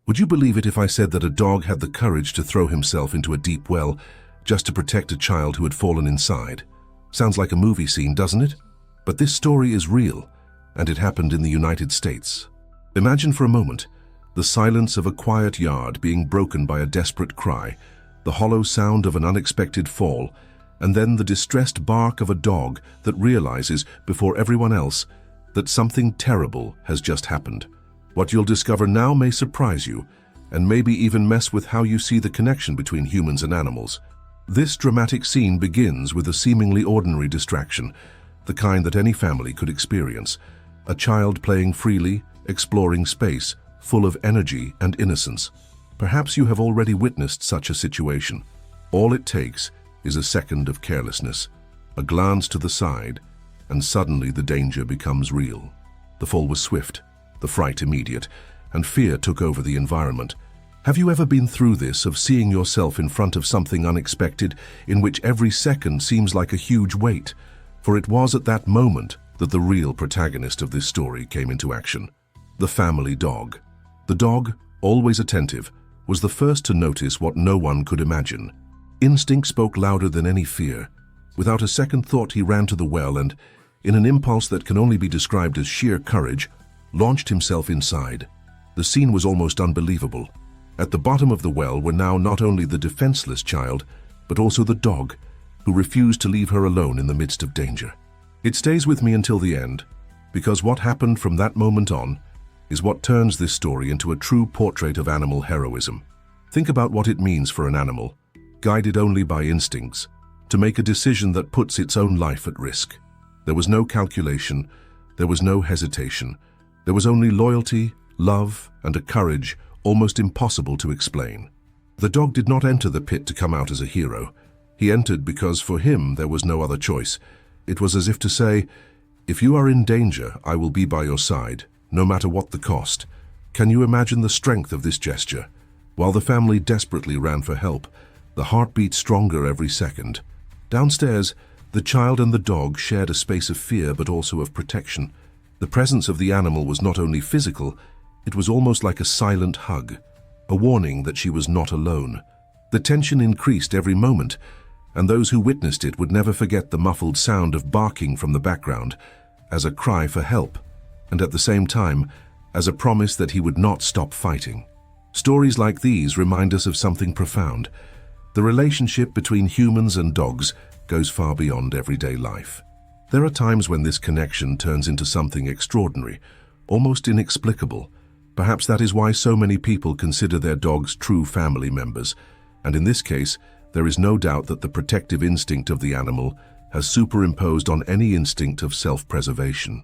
Would you believe it if I said that a dog had the courage to throw himself into a deep well just to protect a child who had fallen inside? Sounds like a movie scene, doesn't it? But this story is real, and it happened in the United States. Imagine for a moment the silence of a quiet yard being broken by a desperate cry, the hollow sound of an unexpected fall, and then the distressed bark of a dog that realizes, before everyone else, that something terrible has just happened. What you'll discover now may surprise you, and maybe even mess with how you see the connection between humans and animals. This dramatic scene begins with a seemingly ordinary distraction, the kind that any family could experience. A child playing freely, exploring space, full of energy and innocence. Perhaps you have already witnessed such a situation. All it takes is a second of carelessness, a glance to the side, and suddenly the danger becomes real. The fall was swift, the fright immediate, and fear took over the environment. Have you ever been through this, of seeing yourself in front of something unexpected, in which every second seems like a huge weight? For it was at that moment that the real protagonist of this story came into action. The family dog. The dog, always attentive, was the first to notice what no one could imagine. Instinct spoke louder than any fear. Without a second thought, he ran to the well and, in an impulse that can only be described as sheer courage, launched himself inside. The scene was almost unbelievable. At the bottom of the well were now not only the defenseless child, but also the dog, who refused to leave her alone in the midst of danger. It stays with me until the end, because what happened from that moment on is what turns this story into a true portrait of animal heroism. Think about what it means for an animal, guided only by instincts, to make a decision that puts its own life at risk. There was no calculation, there was no hesitation. There was only loyalty, love, and a courage almost impossible to explain. The dog did not enter the pit to come out as a hero. He entered because for him there was no other choice. It was as if to say, if you are in danger, I will be by your side, no matter what the cost. Can you imagine the strength of this gesture? While the family desperately ran for help, the heart beat stronger every second. Downstairs, the child and the dog shared a space of fear but also of protection. The presence of the animal was not only physical, it was almost like a silent hug, a warning that she was not alone. The tension increased every moment, and those who witnessed it would never forget the muffled sound of barking from the background, as a cry for help, and at the same time, as a promise that he would not stop fighting. Stories like these remind us of something profound. The relationship between humans and dogs goes far beyond everyday life. There are times when this connection turns into something extraordinary, almost inexplicable. Perhaps that is why so many people consider their dogs true family members, and in this case, there is no doubt that the protective instinct of the animal has superimposed on any instinct of self-preservation.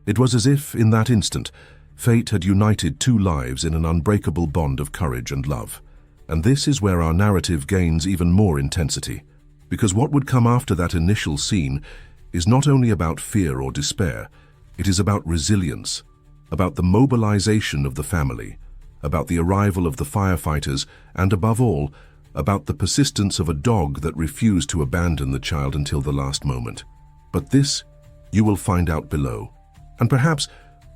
It was as if, in that instant, fate had united two lives in an unbreakable bond of courage and love. And this is where our narrative gains even more intensity, because what would come after that initial scene is not only about fear or despair, it is about resilience, about the mobilization of the family, about the arrival of the firefighters, and above all, about the persistence of a dog that refused to abandon the child until the last moment. But this, you will find out below. And perhaps,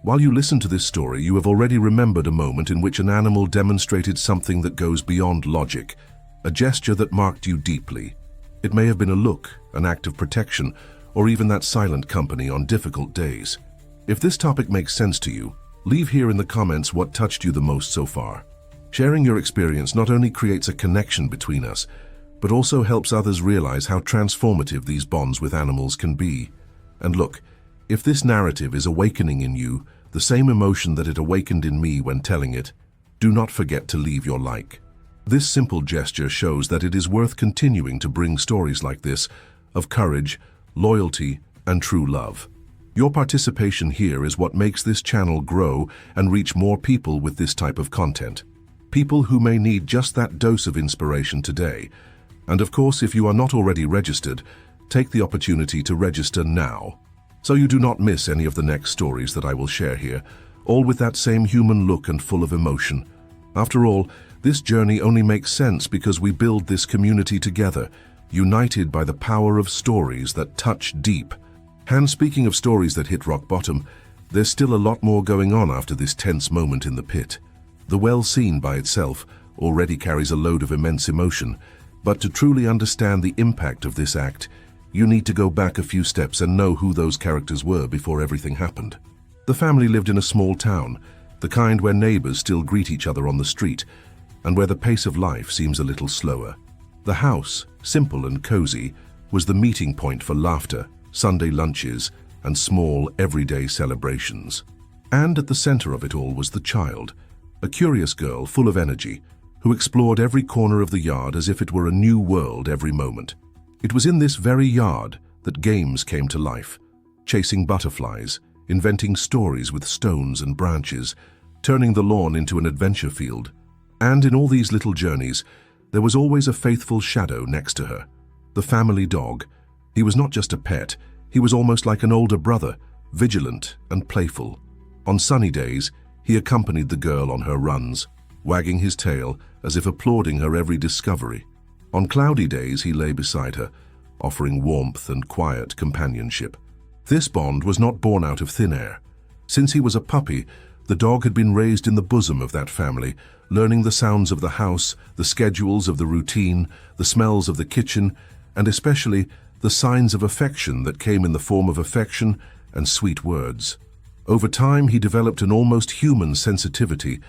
while you listen to this story, you have already remembered a moment in which an animal demonstrated something that goes beyond logic, a gesture that marked you deeply. It may have been a look, an act of protection, or even that silent company on difficult days. If this topic makes sense to you, leave here in the comments what touched you the most so far. Sharing your experience not only creates a connection between us, but also helps others realize how transformative these bonds with animals can be. And look, if this narrative is awakening in you the same emotion that it awakened in me when telling it, do not forget to leave your like. This simple gesture shows that it is worth continuing to bring stories like this of courage, loyalty, and true love. Your participation here is what makes this channel grow and reach more people with this type of content. People who may need just that dose of inspiration today. And of course, if you are not already registered, take the opportunity to register now, so you do not miss any of the next stories that I will share here, all with that same human look and full of emotion. After all, this journey only makes sense because we build this community together, united by the power of stories that touch deep. And speaking of stories that hit rock bottom, there's still a lot more going on after this tense moment in the pit. The well scene by itself already carries a load of immense emotion, but to truly understand the impact of this act, you need to go back a few steps and know who those characters were before everything happened. The family lived in a small town, the kind where neighbors still greet each other on the street, and where the pace of life seems a little slower. The house, simple and cozy, was the meeting point for laughter, Sunday lunches, and small, everyday celebrations. And at the center of it all was the child, a curious girl full of energy, who explored every corner of the yard as if it were a new world every moment. It was in this very yard that games came to life, chasing butterflies, inventing stories with stones and branches, turning the lawn into an adventure field. And in all these little journeys, there was always a faithful shadow next to her. The family dog. He was not just a pet, he was almost like an older brother, vigilant and playful. On sunny days, he accompanied the girl on her runs, wagging his tail as if applauding her every discovery. On cloudy days, he lay beside her, offering warmth and quiet companionship. This bond was not born out of thin air. Since he was a puppy, the dog had been raised in the bosom of that family, learning the sounds of the house, the schedules of the routine, the smells of the kitchen, and especially the signs of affection that came in the form of affection and sweet words. Over time, he developed an almost human sensitivity,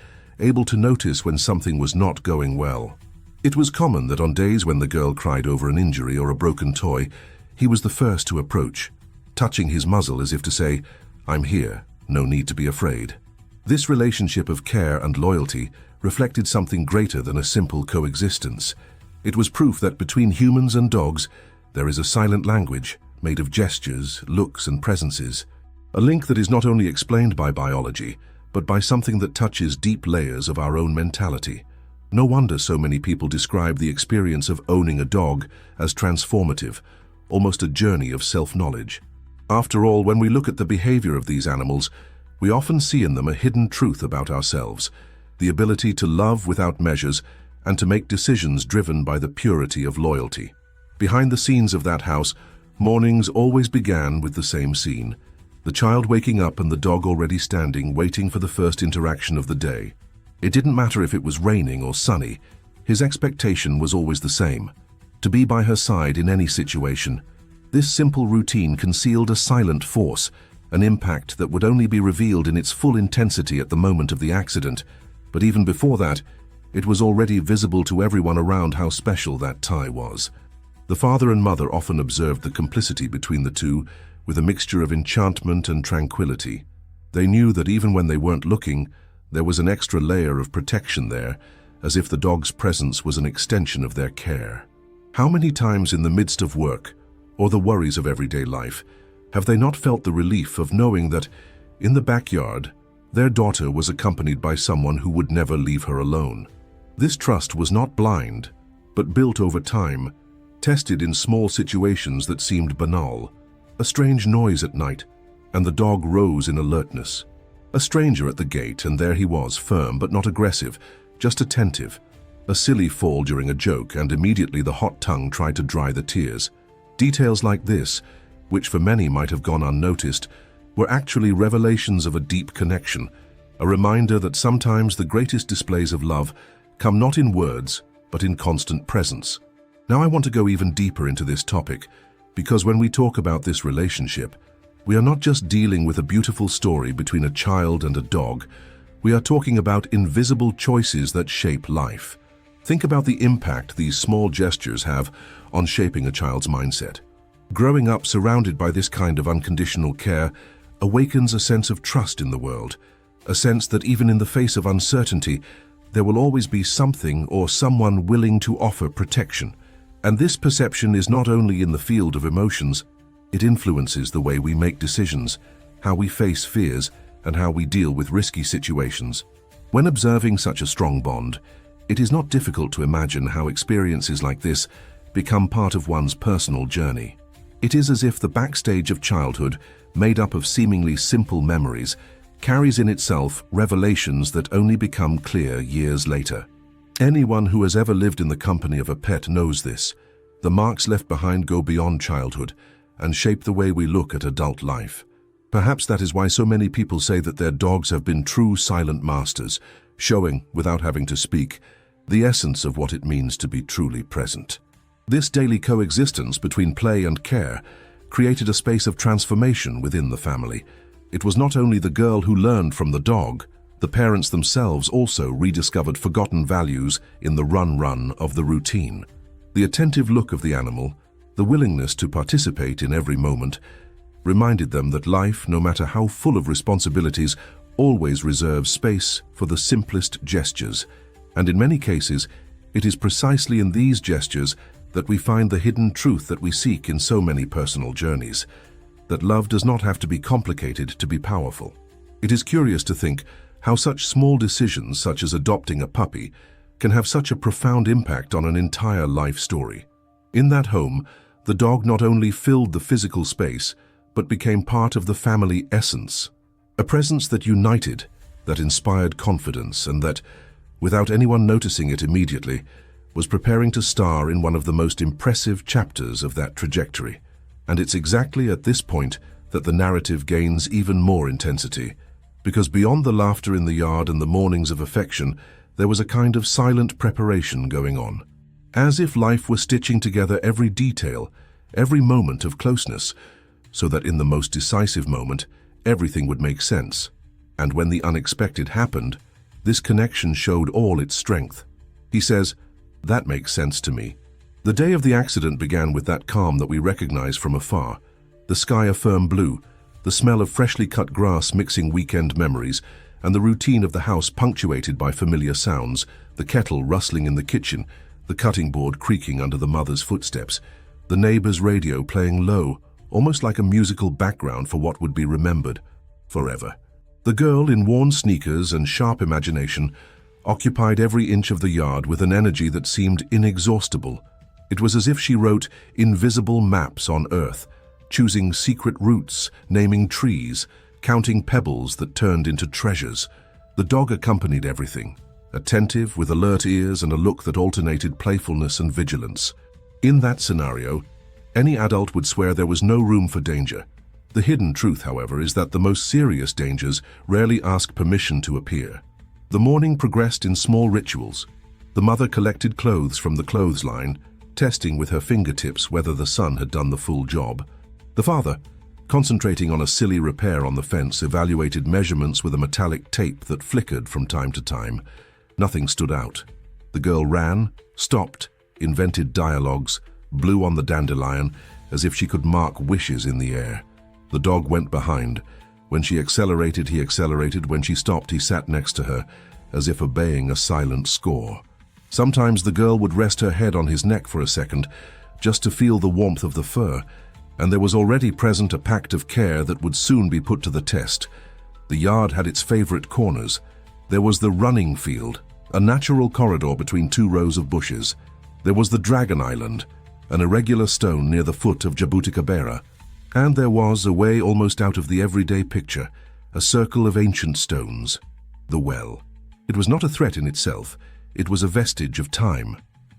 able to notice when something was not going well. It was common that on days when the girl cried over an injury or a broken toy, he was the first to approach, touching his muzzle as if to say, "I'm here, no need to be afraid." This relationship of care and loyalty reflected something greater than a simple coexistence. It was proof that between humans and dogs, there is a silent language made of gestures, looks, and presences. A link that is not only explained by biology, but by something that touches deep layers of our own mentality. No wonder so many people describe the experience of owning a dog as transformative, almost a journey of self-knowledge. After all, when we look at the behavior of these animals, we often see in them a hidden truth about ourselves, the ability to love without measures and to make decisions driven by the purity of loyalty. Behind the scenes of that house, mornings always began with the same scene: the child waking up and the dog already standing, waiting for the first interaction of the day. It didn't matter if it was raining or sunny, his expectation was always the same: to be by her side in any situation. This simple routine concealed a silent force, an impact that would only be revealed in its full intensity at the moment of the accident. But even before that, it was already visible to everyone around how special that tie was. The father and mother often observed the complicity between the two, with a mixture of enchantment and tranquility. They knew that even when they weren't looking, there was an extra layer of protection there, as if the dog's presence was an extension of their care. How many times in the midst of work, or the worries of everyday life, have they not felt the relief of knowing that, in the backyard, their daughter was accompanied by someone who would never leave her alone? This trust was not blind, but built over time, tested in small situations that seemed banal. A strange noise at night, and the dog rose in alertness. A stranger at the gate, and there he was, firm but not aggressive, just attentive. A silly fall during a joke, and immediately the hot tongue tried to dry the tears. Details like this, which for many might have gone unnoticed, were actually revelations of a deep connection, a reminder that sometimes the greatest displays of love come not in words, but in constant presence. Now I want to go even deeper into this topic, because when we talk about this relationship, we are not just dealing with a beautiful story between a child and a dog. We are talking about invisible choices that shape life. Think about the impact these small gestures have on shaping a child's mindset. Growing up surrounded by this kind of unconditional care awakens a sense of trust in the world, a sense that even in the face of uncertainty, there will always be something or someone willing to offer protection. And this perception is not only in the field of emotions, it influences the way we make decisions, how we face fears, and how we deal with risky situations. When observing such a strong bond, it is not difficult to imagine how experiences like this become part of one's personal journey. It is as if the backstage of childhood, made up of seemingly simple memories, carries in itself revelations that only become clear years later. Anyone who has ever lived in the company of a pet knows this. The marks left behind go beyond childhood and shape the way we look at adult life. Perhaps that is why so many people say that their dogs have been true silent masters, showing, without having to speak, the essence of what it means to be truly present. This daily coexistence between play and care created a space of transformation within the family. It was not only the girl who learned from the dog, the parents themselves also rediscovered forgotten values in the run of the routine. The attentive look of the animal, the willingness to participate in every moment, reminded them that life, no matter how full of responsibilities, always reserves space for the simplest gestures. And in many cases, it is precisely in these gestures that we find the hidden truth that we seek in so many personal journeys, that love does not have to be complicated to be powerful. It is curious to think how such small decisions, such as adopting a puppy, can have such a profound impact on an entire life story. In that home, the dog not only filled the physical space, but became part of the family essence, a presence that united, that inspired confidence, and that, without anyone noticing it immediately, was preparing to star in one of the most impressive chapters of that trajectory. And it's exactly at this point that the narrative gains even more intensity, because beyond the laughter in the yard and the mornings of affection, there was a kind of silent preparation going on. As if life were stitching together every detail, every moment of closeness, so that in the most decisive moment, everything would make sense. And when the unexpected happened, this connection showed all its strength. He says, "That makes sense to me." The day of the accident began with that calm that we recognize from afar, the sky a firm blue, the smell of freshly cut grass mixing weekend memories, and the routine of the house punctuated by familiar sounds, the kettle rustling in the kitchen, the cutting board creaking under the mother's footsteps, the neighbor's radio playing low, almost like a musical background for what would be remembered forever. The girl, in worn sneakers and sharp imagination, occupied every inch of the yard with an energy that seemed inexhaustible. It was as if she wrote invisible maps on earth, choosing secret routes, naming trees, counting pebbles that turned into treasures. The dog accompanied everything, attentive, with alert ears and a look that alternated playfulness and vigilance. In that scenario, any adult would swear there was no room for danger. The hidden truth, however, is that the most serious dangers rarely ask permission to appear. The morning progressed in small rituals. The mother collected clothes from the clothesline, testing with her fingertips whether the son had done the full job. The father, concentrating on a silly repair on the fence, evaluated measurements with a metallic tape that flickered from time to time. Nothing stood out. The girl ran, stopped, invented dialogues, blew on the dandelion as if she could mark wishes in the air. The dog went behind. When she accelerated, he accelerated. When she stopped, he sat next to her, as if obeying a silent score. Sometimes the girl would rest her head on his neck for a second, just to feel the warmth of the fur, and there was already present a pact of care that would soon be put to the test. The yard had its favorite corners. There was the running field, a natural corridor between two rows of bushes. There was the Dragon Island, an irregular stone near the foot of Jabuticabera. And there was, a way almost out of the everyday picture, a circle of ancient stones, the well. It was not a threat in itself. It was a vestige of time.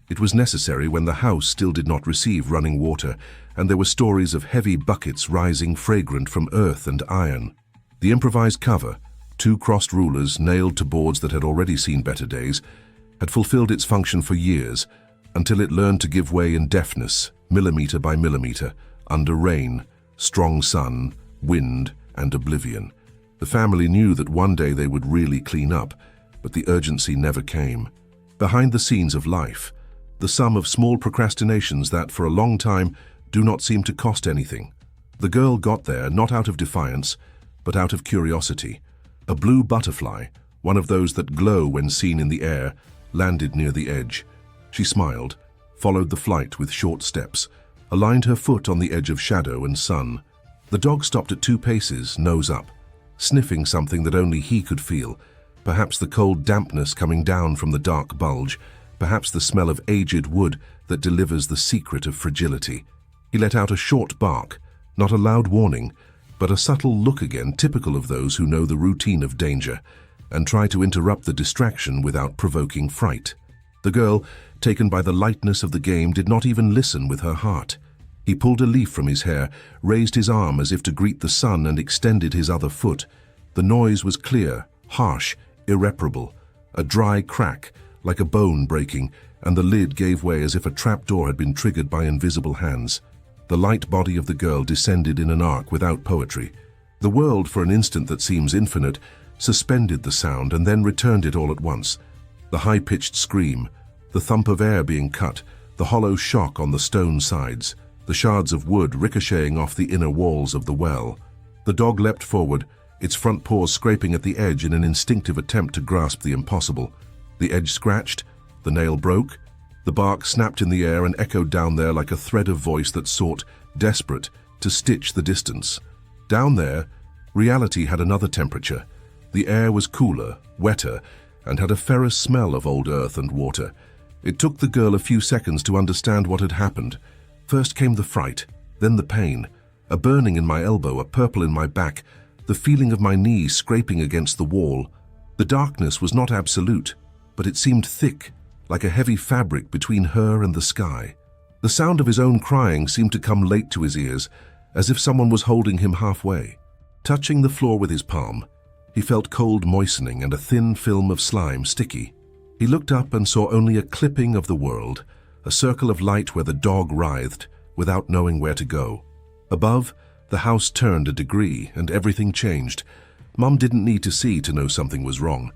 It was necessary when the house still did not receive running water, and there were stories of heavy buckets rising fragrant from earth and iron. The improvised cover, two crossed rulers nailed to boards that had already seen better days, had fulfilled its function for years, until it learned to give way in deafness, millimeter by millimeter, under rain, strong sun, wind, and oblivion. The family knew that one day they would really clean up, but the urgency never came. Behind the scenes of life, the sum of small procrastinations that, for a long time, do not seem to cost anything. The girl got there not out of defiance, but out of curiosity. A blue butterfly, one of those that glow when seen in the air, landed near the edge. She smiled, followed the flight with short steps, aligned her foot on the edge of shadow and sun. The dog stopped at 2 paces, nose up, sniffing something that only he could feel, perhaps the cold dampness coming down from the dark bulge, perhaps the smell of aged wood that delivers the secret of fragility. He let out a short bark, not a loud warning, but a subtle look again typical of those who know the routine of danger, and try to interrupt the distraction without provoking fright. The girl, taken by the lightness of the game, did not even listen with her heart. He pulled a leaf from his hair, raised his arm as if to greet the sun, and extended his other foot. The noise was clear, harsh, irreparable, A dry crack, like a bone breaking, and the lid gave way as if a trapdoor had been triggered by invisible hands. The light body of the girl descended in an arc without poetry. The world, for an instant that seems infinite, suspended the sound and then returned it all at once. The high-pitched scream, the thump of air being cut, the hollow shock on the stone sides, the shards of wood ricocheting off the inner walls of the well. The dog leapt forward, its front paws scraping at the edge in an instinctive attempt to grasp the impossible. The edge scratched, the nail broke, the bark snapped in the air and echoed down there like a thread of voice that sought, desperate, to stitch the distance. Down there, reality had another temperature. The air was cooler, wetter, and had a ferrous smell of old earth and water. It took the girl a few seconds to understand what had happened. First came the fright, then the pain, a burning in my elbow, a purple in my back, the feeling of my knee scraping against the wall. The darkness was not absolute, but it seemed thick, like a heavy fabric between her and the sky. The sound of his own crying seemed to come late to his ears, as if someone was holding him halfway. Touching the floor with his palm, he felt cold moistening and a thin film of slime sticky. He looked up and saw only a clipping of the world, a circle of light where the dog writhed, without knowing where to go. Above, the house turned a degree and everything changed. Mum didn't need to see to know something was wrong.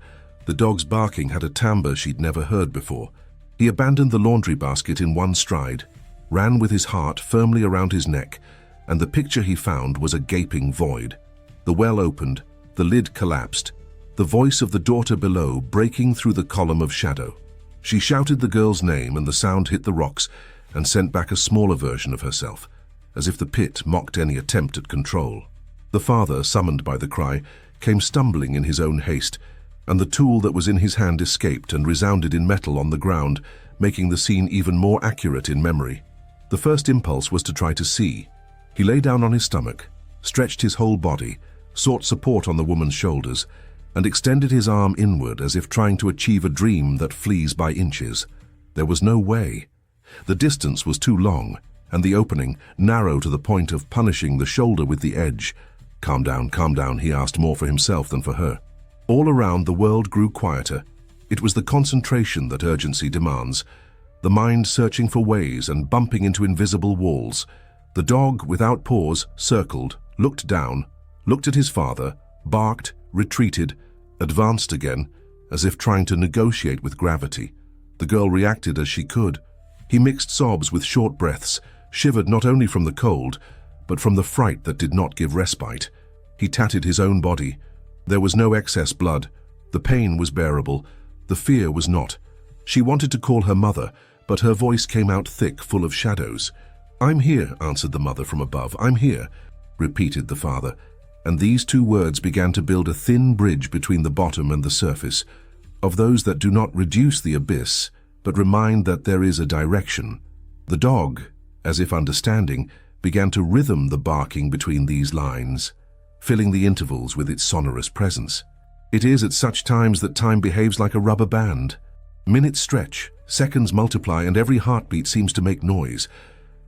The dog's barking had a timbre she'd never heard before. He abandoned the laundry basket in one stride, ran with his heart firmly around his neck, and the picture he found was a gaping void. The well opened, the lid collapsed, the voice of the daughter below breaking through the column of shadow. She shouted the girl's name and the sound hit the rocks and sent back a smaller version of herself, as if the pit mocked any attempt at control. The father, summoned by the cry, came stumbling in his own haste, and the tool that was in his hand escaped and resounded in metal on the ground, making the scene even more accurate in memory. The first impulse was to try to see. He lay down on his stomach, stretched his whole body, sought support on the woman's shoulders, and extended his arm inward as if trying to achieve a dream that flees by inches. There was no way. The distance was too long, and the opening narrow to the point of punishing the shoulder with the edge. Calm down, he asked, more for himself than for her. All around the world grew quieter. It was the concentration that urgency demands, the mind searching for ways and bumping into invisible walls. The dog, without pause, circled, looked down, looked at his father, barked, retreated, advanced again, as if trying to negotiate with gravity. The girl reacted as she could. He mixed sobs with short breaths, shivered not only from the cold, but from the fright that did not give respite. He tatted his own body. There was no excess blood. The pain was bearable. The fear was not. She wanted to call her mother, but her voice came out thick, full of shadows. "I'm here," answered the mother from above. "I'm here," repeated the father, and these two words began to build a thin bridge between the bottom and the surface, of those that do not reduce the abyss, but remind that there is a direction. The dog, as if understanding, began to rhythm the barking between these lines, filling the intervals with its sonorous presence. It is at such times that time behaves like a rubber band. Minutes stretch, seconds multiply, and every heartbeat seems to make noise.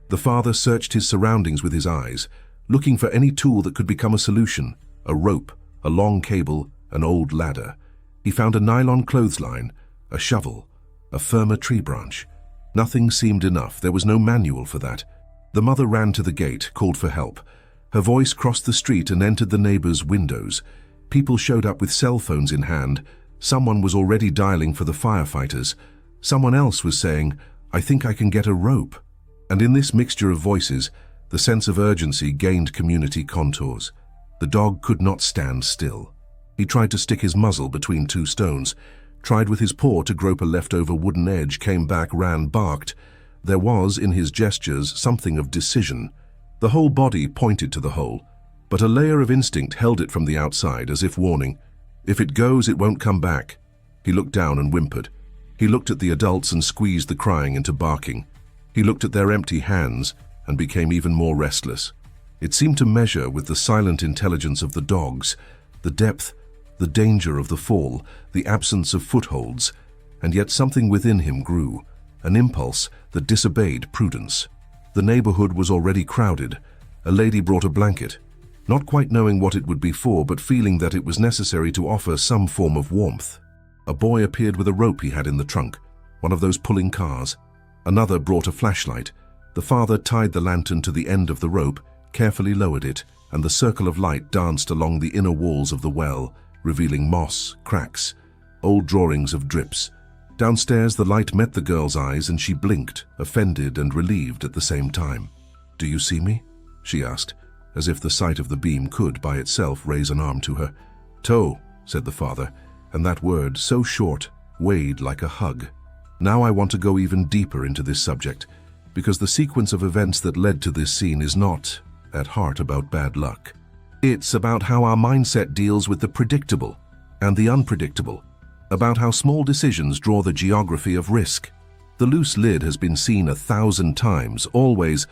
The father searched his surroundings with his eyes, looking for any tool that could become a solution: a rope, a long cable, an old ladder. He found a nylon clothesline, a shovel, a firmer tree branch. Nothing seemed enough. There was no manual for that. The mother ran to the gate, called for help. Her voice crossed the street and entered the neighbors' windows. People showed up with cell phones in hand. Someone was already dialing for the firefighters. Someone else was saying, "I think I can get a rope." And in this mixture of voices, the sense of urgency gained community contours. The dog could not stand still. He tried to stick his muzzle between two stones, tried with his paw to grope a leftover wooden edge, came back, ran, barked. There was, in his gestures, something of decision. The whole body pointed to the hole, but a layer of instinct held it from the outside, as if warning, "If it goes, it won't come back." He looked down and whimpered. He looked at the adults and squeezed the crying into barking. He looked at their empty hands and became even more restless. It seemed to measure with the silent intelligence of the dogs, the depth, the danger of the fall, the absence of footholds, and yet something within him grew, an impulse that disobeyed prudence. The neighborhood was already crowded. A lady brought a blanket, not quite knowing what it would be for, but feeling that it was necessary to offer some form of warmth. A boy appeared with a rope he had in the trunk, one of those pulling cars. Another brought a flashlight. The father tied the lantern to the end of the rope, carefully lowered it, and the circle of light danced along the inner walls of the well, revealing moss, cracks, old drawings of drips. Downstairs, the light met the girl's eyes and she blinked, offended and relieved at the same time. "Do you see me?" she asked, as if the sight of the beam could, by itself, raise an arm to her. "Toe," said the father, and that word, so short, weighed like a hug. Now I want to go even deeper into this subject, because the sequence of events that led to this scene is not, at heart, about bad luck. It's about how our mindset deals with the predictable and the unpredictable, about how small decisions draw the geography of risk. The loose lid has been seen 1,000 times, always,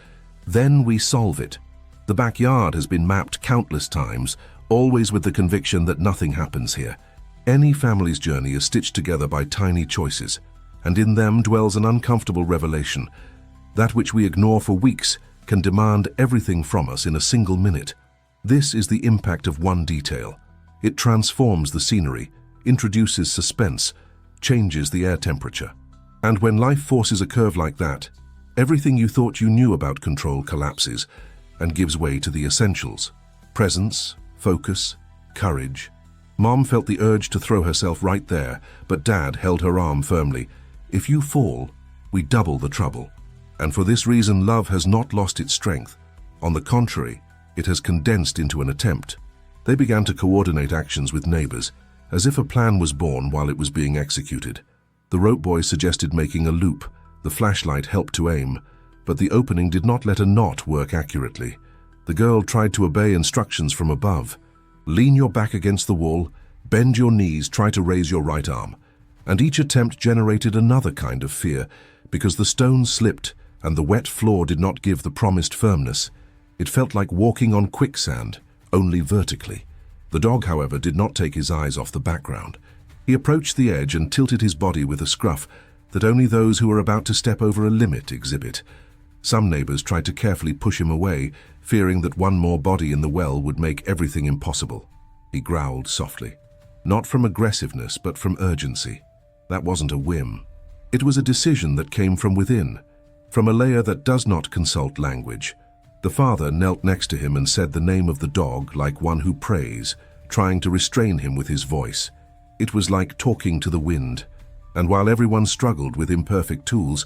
then we solve it. The backyard has been mapped countless times, always with the conviction that nothing happens here. Any family's journey is stitched together by tiny choices, and in them dwells an uncomfortable revelation. That which we ignore for weeks can demand everything from us in a single minute. This is the impact of one detail. It transforms the scenery, introduces suspense, changes the air temperature. And when life forces a curve like that, everything you thought you knew about control collapses and gives way to the essentials: presence, focus, courage. Mom felt the urge to throw herself right there, but Dad held her arm firmly. "If you fall, we double the trouble." And for this reason, love has not lost its strength. On the contrary, it has condensed into an attempt. They began to coordinate actions with neighbors, as if a plan was born while it was being executed. The rope boy suggested making a loop. The flashlight helped to aim, but the opening did not let a knot work accurately. The girl tried to obey instructions from above. "Lean your back against the wall, bend your knees, try to raise your right arm." And each attempt generated another kind of fear, because the stones slipped and the wet floor did not give the promised firmness. It felt like walking on quicksand, only vertically. The dog, however, did not take his eyes off the background. He approached the edge and tilted his body with a scruff that only those who are about to step over a limit exhibit. Some neighbors tried to carefully push him away, fearing that one more body in the well would make everything impossible. He growled softly, not from aggressiveness but from urgency. That wasn't a whim. It was a decision that came from within, from a layer that does not consult language. The father knelt next to him and said the name of the dog like one who prays, trying to restrain him with his voice. It was like talking to the wind. And while everyone struggled with imperfect tools,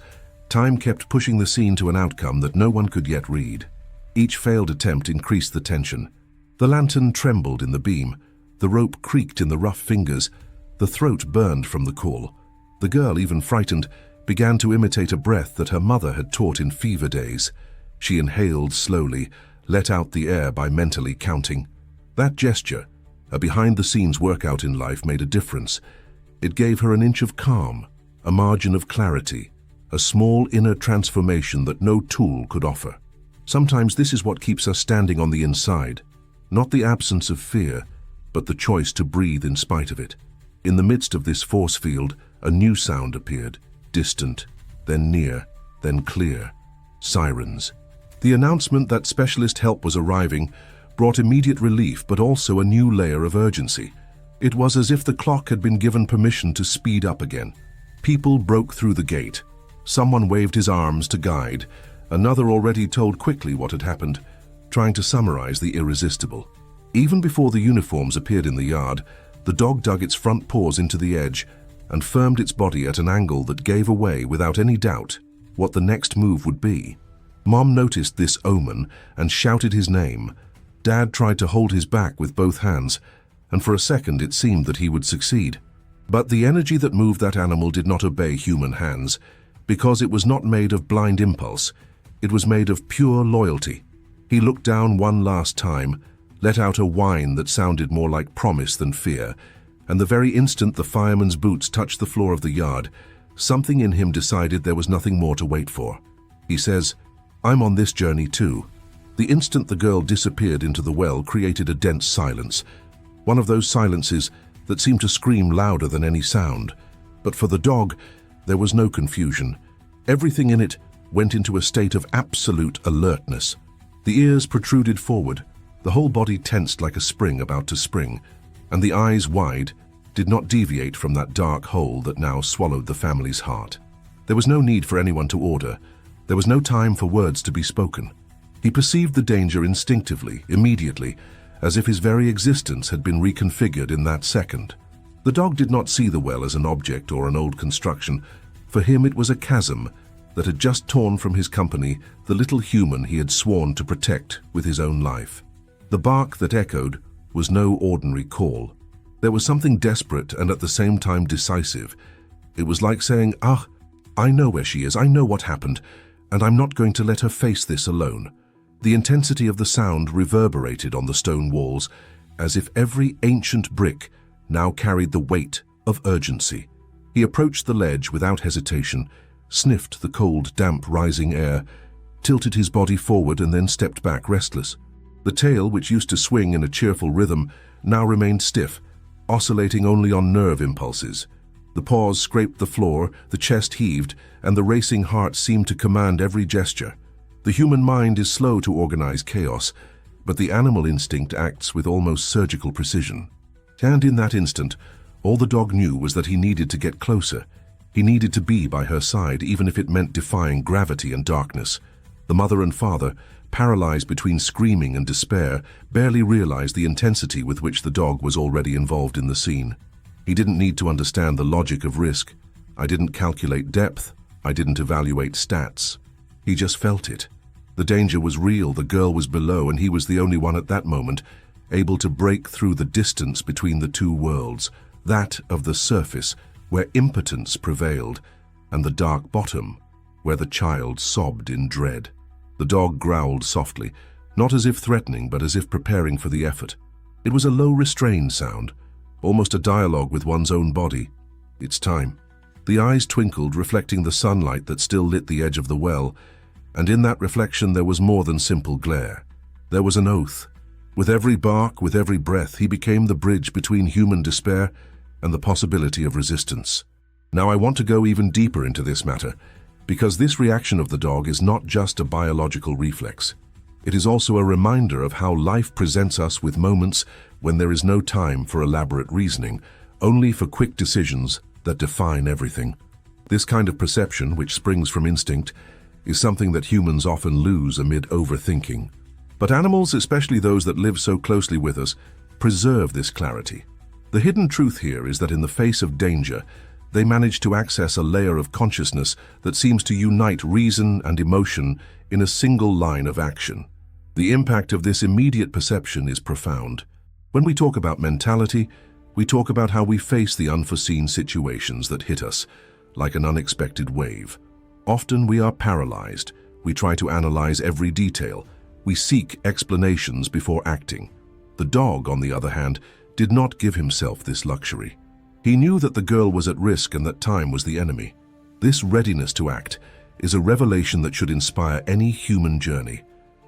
time kept pushing the scene to an outcome that no one could yet read. Each failed attempt increased the tension. The lantern trembled in the beam. The rope creaked in the rough fingers. The throat burned from the call. The girl, even frightened, began to imitate a breath that her mother had taught in fever days. She inhaled slowly, let out the air by mentally counting. That gesture, a behind-the-scenes workout in life, made a difference. It gave her an inch of calm, a margin of clarity, a small inner transformation that no tool could offer. Sometimes this is what keeps us standing on the inside, not the absence of fear, but the choice to breathe in spite of it. In the midst of this force field, a new sound appeared, distant, then near, then clear. Sirens. The announcement that specialist help was arriving brought immediate relief, but also a new layer of urgency. It was as if the clock had been given permission to speed up again. People broke through the gate. Someone waved his arms to guide. Another already told quickly what had happened, trying to summarize the irresistible. Even before the uniforms appeared in the yard, the dog dug its front paws into the edge and firmed its body at an angle that gave away, without any doubt, what the next move would be. Mom noticed this omen and shouted his name. Dad tried to hold his back with both hands, and for a second it seemed that he would succeed. But the energy that moved that animal did not obey human hands, because it was not made of blind impulse. It was made of pure loyalty. He looked down one last time, let out a whine that sounded more like promise than fear, and the very instant the fireman's boots touched the floor of the yard, something in him decided there was nothing more to wait for. He says, "I'm on this journey too." The instant the girl disappeared into the well created a dense silence, one of those silences that seemed to scream louder than any sound. But for the dog, there was no confusion. Everything in it went into a state of absolute alertness. The ears protruded forward, the whole body tensed like a spring about to spring, and the eyes wide, did not deviate from that dark hole that now swallowed the family's heart. There was no need for anyone to order. There was no time for words to be spoken. He perceived the danger instinctively, immediately, as if his very existence had been reconfigured in that second. The dog did not see the well as an object or an old construction. For him it was a chasm that had just torn from his company the little human he had sworn to protect with his own life. The bark that echoed was no ordinary call. There was something desperate and at the same time decisive. It was like saying, "Ah, I know where she is, I know what happened, and I'm not going to let her face this alone." The intensity of the sound reverberated on the stone walls, as if every ancient brick now carried the weight of urgency. He approached the ledge without hesitation, sniffed the cold, damp, rising air, tilted his body forward and then stepped back restless. The tail, which used to swing in a cheerful rhythm, now remained stiff, oscillating only on nerve impulses. The paws scraped the floor, the chest heaved, and the racing heart seemed to command every gesture. The human mind is slow to organize chaos, but the animal instinct acts with almost surgical precision. And in that instant, all the dog knew was that he needed to get closer. He needed to be by her side, even if it meant defying gravity and darkness. The mother and father, paralyzed between screaming and despair, barely realized the intensity with which the dog was already involved in the scene. He didn't need to understand the logic of risk. I didn't calculate depth. I didn't evaluate stats. He just felt it. The danger was real, the girl was below, and he was the only one at that moment able to break through the distance between the two worlds, that of the surface, where impotence prevailed, and the dark bottom, where the child sobbed in dread. The dog growled softly, not as if threatening, but as if preparing for the effort. It was a low, restrained sound, almost a dialogue with one's own body. It's time. The eyes twinkled, reflecting the sunlight that still lit the edge of the well, and in that reflection there was more than simple glare. There was an oath. With every bark, with every breath, he became the bridge between human despair and the possibility of resistance. Now I want to go even deeper into this matter, because this reaction of the dog is not just a biological reflex. It is also a reminder of how life presents us with moments when there is no time for elaborate reasoning, only for quick decisions that define everything. This kind of perception, which springs from instinct, is something that humans often lose amid overthinking. But animals, especially those that live so closely with us, preserve this clarity. The hidden truth here is that in the face of danger, they manage to access a layer of consciousness that seems to unite reason and emotion in a single line of action. The impact of this immediate perception is profound. When we talk about mentality, we talk about how we face the unforeseen situations that hit us, like an unexpected wave. Often we are paralyzed. We try to analyze every detail. We seek explanations before acting. The dog, on the other hand, did not give himself this luxury. He knew that the girl was at risk and that time was the enemy. This readiness to act is a revelation that should inspire any human journey.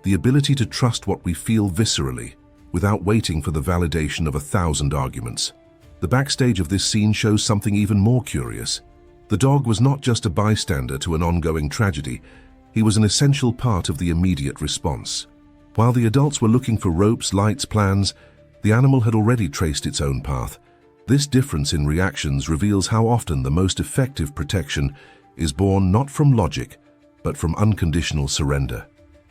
The ability to trust what we feel viscerally, without waiting for the validation of 1,000 arguments. The backstage of this scene shows something even more curious. The dog was not just a bystander to an ongoing tragedy, he was an essential part of the immediate response. While the adults were looking for ropes, lights, plans, the animal had already traced its own path. This difference in reactions reveals how often the most effective protection is born not from logic, but from unconditional surrender.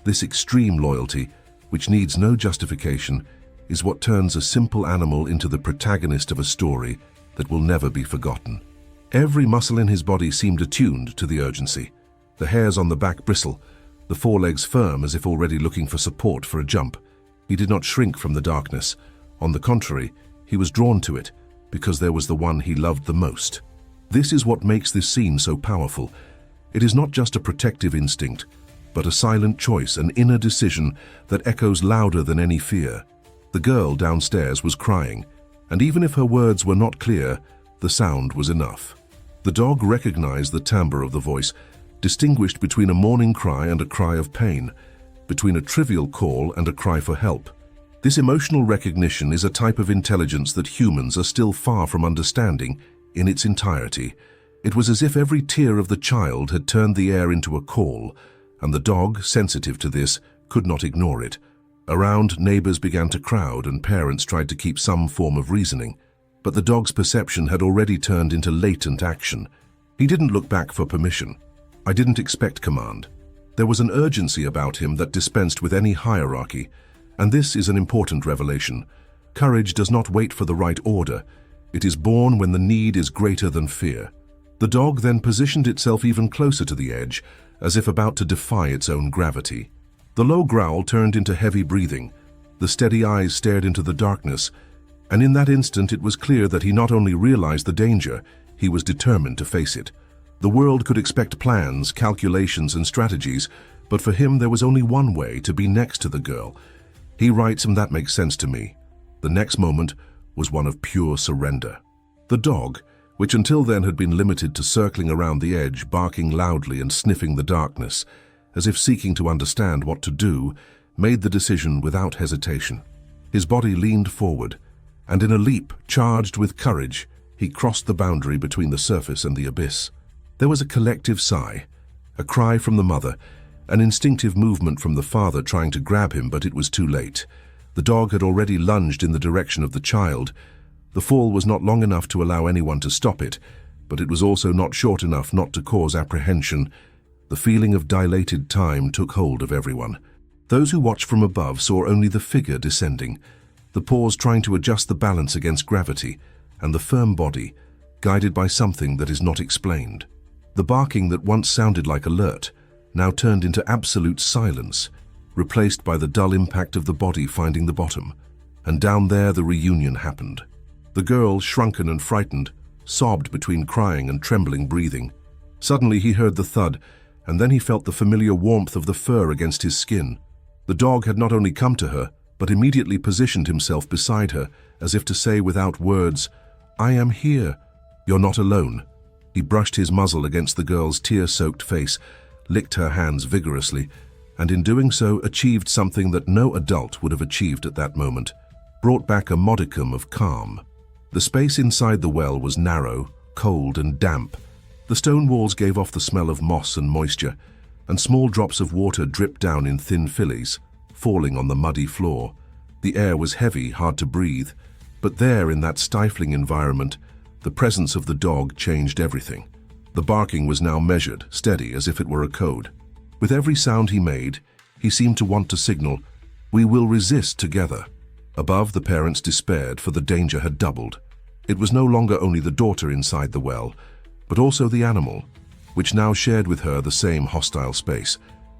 This extreme loyalty, which needs no justification, is what turns a simple animal into the protagonist of a story that will never be forgotten. Every muscle in his body seemed attuned to the urgency. The hairs on the back bristle, the forelegs firm as if already looking for support for a jump. He did not shrink from the darkness. On the contrary, he was drawn to it because there was the one he loved the most. This is what makes this scene so powerful. It is not just a protective instinct, but a silent choice, an inner decision that echoes louder than any fear. The girl downstairs was crying, and even if her words were not clear, the sound was enough. The dog recognized the timbre of the voice, distinguished between a mourning cry and a cry of pain, between a trivial call and a cry for help. This emotional recognition is a type of intelligence that humans are still far from understanding in its entirety. It was as if every tear of the child had turned the air into a call, and the dog, sensitive to this, could not ignore it. Around, neighbors began to crowd and parents tried to keep some form of reasoning. but the dog's perception had already turned into latent action. He didn't look back for permission. I didn't expect command. There was an urgency about him that dispensed with any hierarchy, and this is an important revelation. Courage does not wait for the right order. It is born when the need is greater than fear. The dog then positioned itself even closer to the edge, as if about to defy its own gravity. The low growl turned into heavy breathing. The steady eyes stared into the darkness, and in that instant it was clear that he not only realized the danger, he was determined to face it. The world could expect plans, calculations, and strategies, but for him there was only one way: to be next to the girl. He writes, and that makes sense to me. The next moment was one of pure surrender. The dog, which until then had been limited to circling around the edge, barking loudly and sniffing the darkness, as if seeking to understand what to do, made the decision without hesitation. His body leaned forward, and in a leap, charged with courage, he crossed the boundary between the surface and the abyss. There was a collective sigh, a cry from the mother, an instinctive movement from the father trying to grab him, but it was too late. The dog had already lunged in the direction of the child. The fall was not long enough to allow anyone to stop it, but it was also not short enough not to cause apprehension. The feeling of dilated time took hold of everyone. Those who watched from above saw only the figure descending, the paws trying to adjust the balance against gravity, and the firm body, guided by something that is not explained. The barking that once sounded like alert now turned into absolute silence, replaced by the dull impact of the body finding the bottom. And down there the reunion happened. The girl, shrunken and frightened, sobbed between crying and trembling breathing. Suddenly he heard the thud, and then he felt the familiar warmth of the fur against his skin. The dog had not only come to her, but immediately positioned himself beside her, as if to say without words, "I am here. You're not alone." He brushed his muzzle against the girl's tear-soaked face, licked her hands vigorously, and in doing so achieved something that no adult would have achieved at that moment: brought back a modicum of calm. The space inside the well was narrow, cold, and damp. The stone walls gave off the smell of moss and moisture, and small drops of water dripped down in thin fillies, falling on the muddy floor. The air was heavy, hard to breathe, but there, in that stifling environment, the presence of the dog changed everything. The barking was now measured, steady, as if it were a code. With every sound he made, he seemed to want to signal, "We will resist together." Above, the parents despaired, for the danger had doubled. It was no longer only the daughter inside the well, but also the animal, which now shared with her the same hostile space.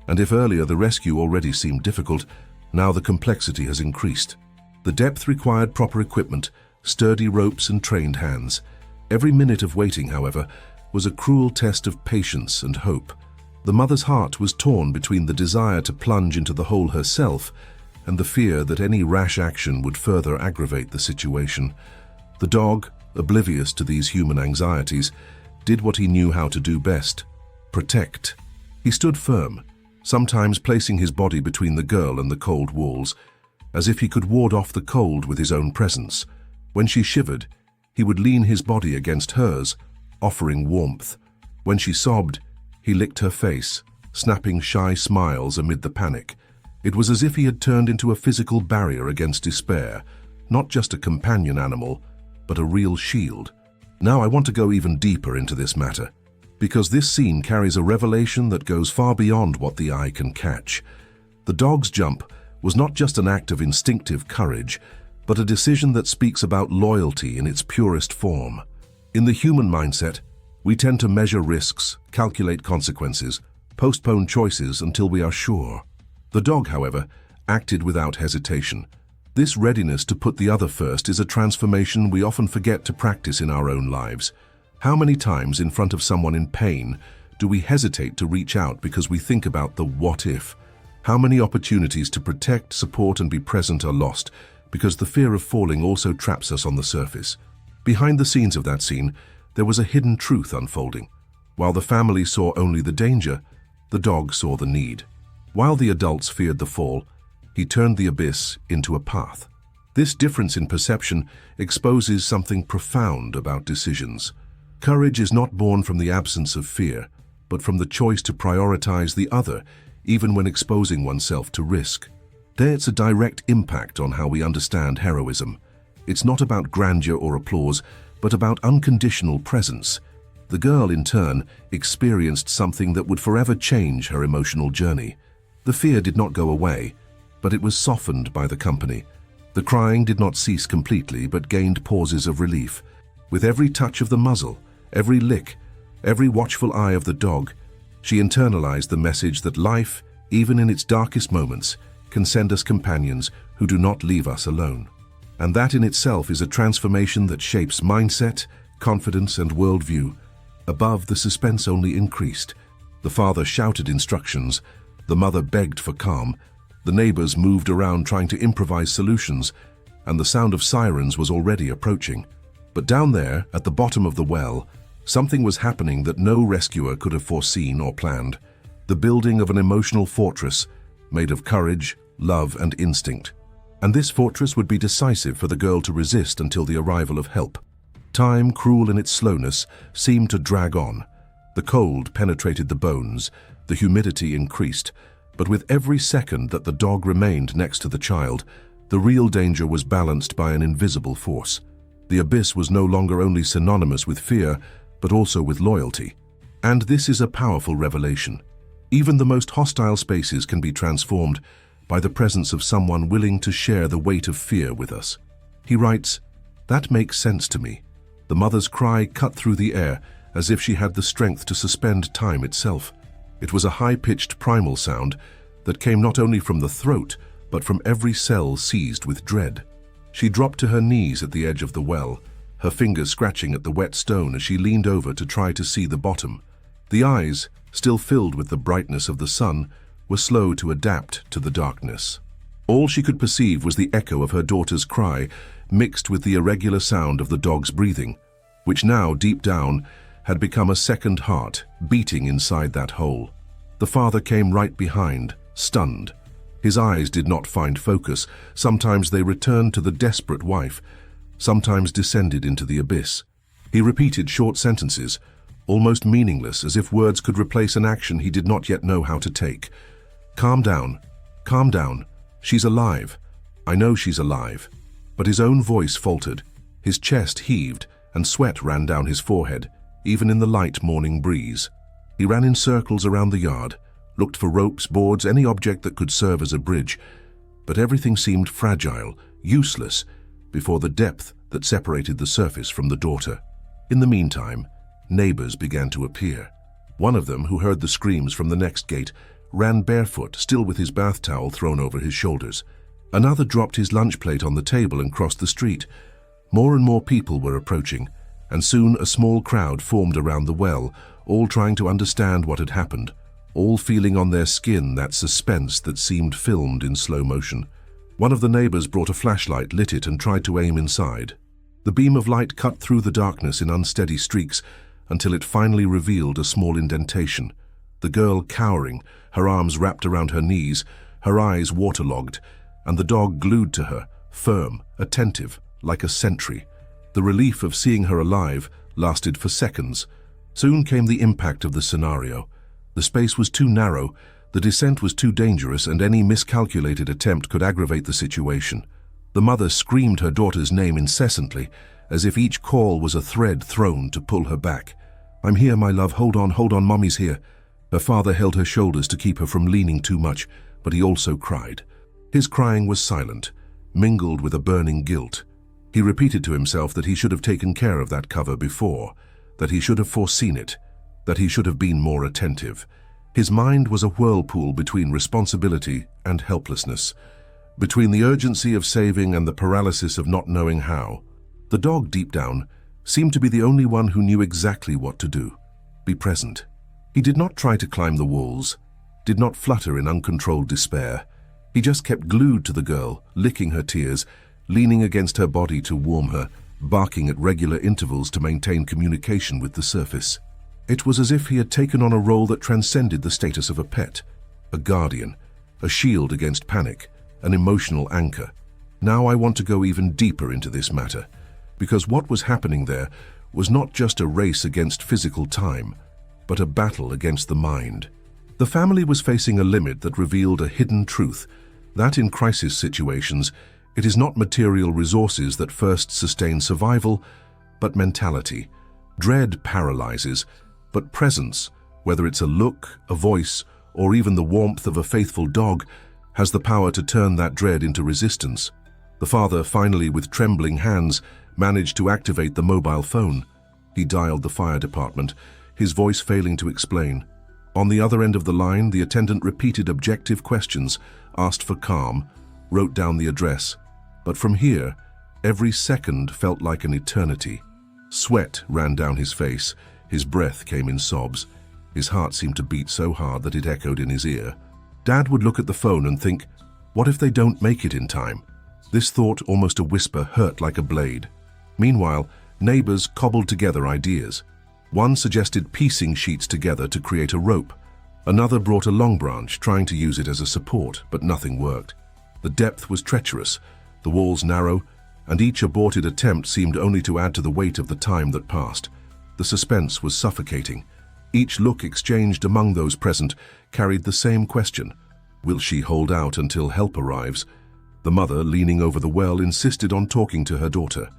And if earlier the rescue already seemed difficult, now the complexity has increased. The depth required proper equipment, sturdy ropes and trained hands. Every minute of waiting, however, was a cruel test of patience and hope. The mother's heart was torn between the desire to plunge into the hole herself and the fear that any rash action would further aggravate the situation. The dog, oblivious to these human anxieties, did what he knew how to do best: protect. He stood firm, sometimes placing his body between the girl and the cold walls, as if he could ward off the cold with his own presence. When she shivered, he would lean his body against hers, offering warmth. When she sobbed, he licked her face, snapping shy smiles amid the panic. It was as if he had turned into a physical barrier against despair, not just a companion animal, but a real shield. Now I want to go even deeper into this matter, because this scene carries a revelation that goes far beyond what the eye can catch. The dog's jump was not just an act of instinctive courage, but a decision that speaks about loyalty in its purest form. In the human mindset, we tend to measure risks, calculate consequences, postpone choices until we are sure. The dog, however, acted without hesitation. This readiness to put the other first is a transformation we often forget to practice in our own lives. How many times in front of someone in pain do we hesitate to reach out because we think about the what if? How many opportunities to protect, support, and be present are lost because the fear of falling also traps us on the surface? Behind the scenes of that scene, there was a hidden truth unfolding. While the family saw only the danger, the dog saw the need. While the adults feared the fall, he turned the abyss into a path. This difference in perception exposes something profound about decisions. Courage is not born from the absence of fear, but from the choice to prioritize the other, even when exposing oneself to risk. There's a direct impact on how we understand heroism. It's not about grandeur or applause, but about unconditional presence. The girl, in turn, experienced something that would forever change her emotional journey. The fear did not go away, but it was softened by the company. The crying did not cease completely, but gained pauses of relief. With every touch of the muzzle, every lick, every watchful eye of the dog, she internalized the message that life, even in its darkest moments, can send us companions who do not leave us alone. And that in itself is a transformation that shapes mindset, confidence, and worldview. Above, the suspense only increased. The father shouted instructions, the mother begged for calm, the neighbors moved around trying to improvise solutions, and the sound of sirens was already approaching. But down there, at the bottom of the well, something was happening that no rescuer could have foreseen or planned. The building of an emotional fortress made of courage, love, and instinct. And this fortress would be decisive for the girl to resist until the arrival of help. Time, cruel in its slowness, seemed to drag on. The cold penetrated the bones, the humidity increased, but with every second that the dog remained next to the child, the real danger was balanced by an invisible force. The abyss was no longer only synonymous with fear, but also with loyalty. And this is a powerful revelation. Even the most hostile spaces can be transformed by the presence of someone willing to share the weight of fear with us. He writes, "That makes sense to me." The mother's cry cut through the air as if she had the strength to suspend time itself. It was a high-pitched primal sound that came not only from the throat, but from every cell seized with dread. She dropped to her knees at the edge of the well, her fingers scratching at the wet stone as she leaned over to try to see the bottom. The eyes, still filled with the brightness of the sun, were slow to adapt to the darkness. All she could perceive was the echo of her daughter's cry, mixed with the irregular sound of the dog's breathing, which now, deep down, had become a second heart, beating inside that hole. The father came right behind, stunned. His eyes did not find focus. Sometimes they returned to the desperate wife, sometimes descended into the abyss. He repeated short sentences, almost meaningless, as if words could replace an action he did not yet know how to take. Calm down. She's alive. I know she's alive." But his own voice faltered. His chest heaved, and sweat ran down his forehead, even in the light morning breeze. He ran in circles around the yard, looked for ropes, boards, any object that could serve as a bridge. But everything seemed fragile, useless, before the depth that separated the surface from the daughter. In the meantime, neighbors began to appear. One of them, who heard the screams from the next gate, ran barefoot, still with his bath towel thrown over his shoulders. Another dropped his lunch plate on the table and crossed the street. More and more people were approaching, and soon a small crowd formed around the well, all trying to understand what had happened, all feeling on their skin that suspense that seemed filmed in slow motion. One of the neighbors brought a flashlight, lit it, and tried to aim inside. The beam of light cut through the darkness in unsteady streaks until it finally revealed a small indentation. The girl cowering, her arms wrapped around her knees, her eyes waterlogged, and the dog glued to her, firm, attentive, like a sentry. The relief of seeing her alive lasted for seconds. Soon came the impact of the scenario. The space was too narrow, the descent was too dangerous, and any miscalculated attempt could aggravate the situation. The mother screamed her daughter's name incessantly, as if each call was a thread thrown to pull her back. "I'm here, my love, hold on, Mommy's here." Her father held her shoulders to keep her from leaning too much, but he also cried. His crying was silent, mingled with a burning guilt. He repeated to himself that he should have taken care of that cover before, that he should have foreseen it, that he should have been more attentive. His mind was a whirlpool between responsibility and helplessness, between the urgency of saving and the paralysis of not knowing how. The dog, deep down, seemed to be the only one who knew exactly what to do. Be present. He did not try to climb the walls, did not flutter in uncontrolled despair. He just kept glued to the girl, licking her tears, leaning against her body to warm her, barking at regular intervals to maintain communication with the surface. It was as if he had taken on a role that transcended the status of a pet, a guardian, a shield against panic, an emotional anchor. Now I want to go even deeper into this matter, because what was happening there was not just a race against physical time, but a battle against the mind. The family was facing a limit that revealed a hidden truth, that in crisis situations, It is not material resources that first sustain survival, but mentality. Dread paralyzes, but presence, whether it's a look, a voice, or even the warmth of a faithful dog, has the power to turn that dread into resistance. The father, finally, with trembling hands, managed to activate the mobile phone. He dialed the fire department, his voice failing to explain. On the other end of the line, the attendant repeated objective questions, asked for calm, wrote down the address. But from here, every second felt like an eternity. Sweat ran down his face, his breath came in sobs. His heart seemed to beat so hard that it echoed in his ear. Dad would look at the phone and think, what if they don't make it in time? This thought, almost a whisper, hurt like a blade. Meanwhile, neighbors cobbled together ideas. One suggested piecing sheets together to create a rope. Another brought a long branch, trying to use it as a support, but nothing worked. The depth was treacherous, the walls narrow, and each aborted attempt seemed only to add to the weight of the time that passed. The suspense was suffocating. Each look exchanged among those present carried the same question. Will she hold out until help arrives? The mother, leaning over the well, insisted on talking to her daughter.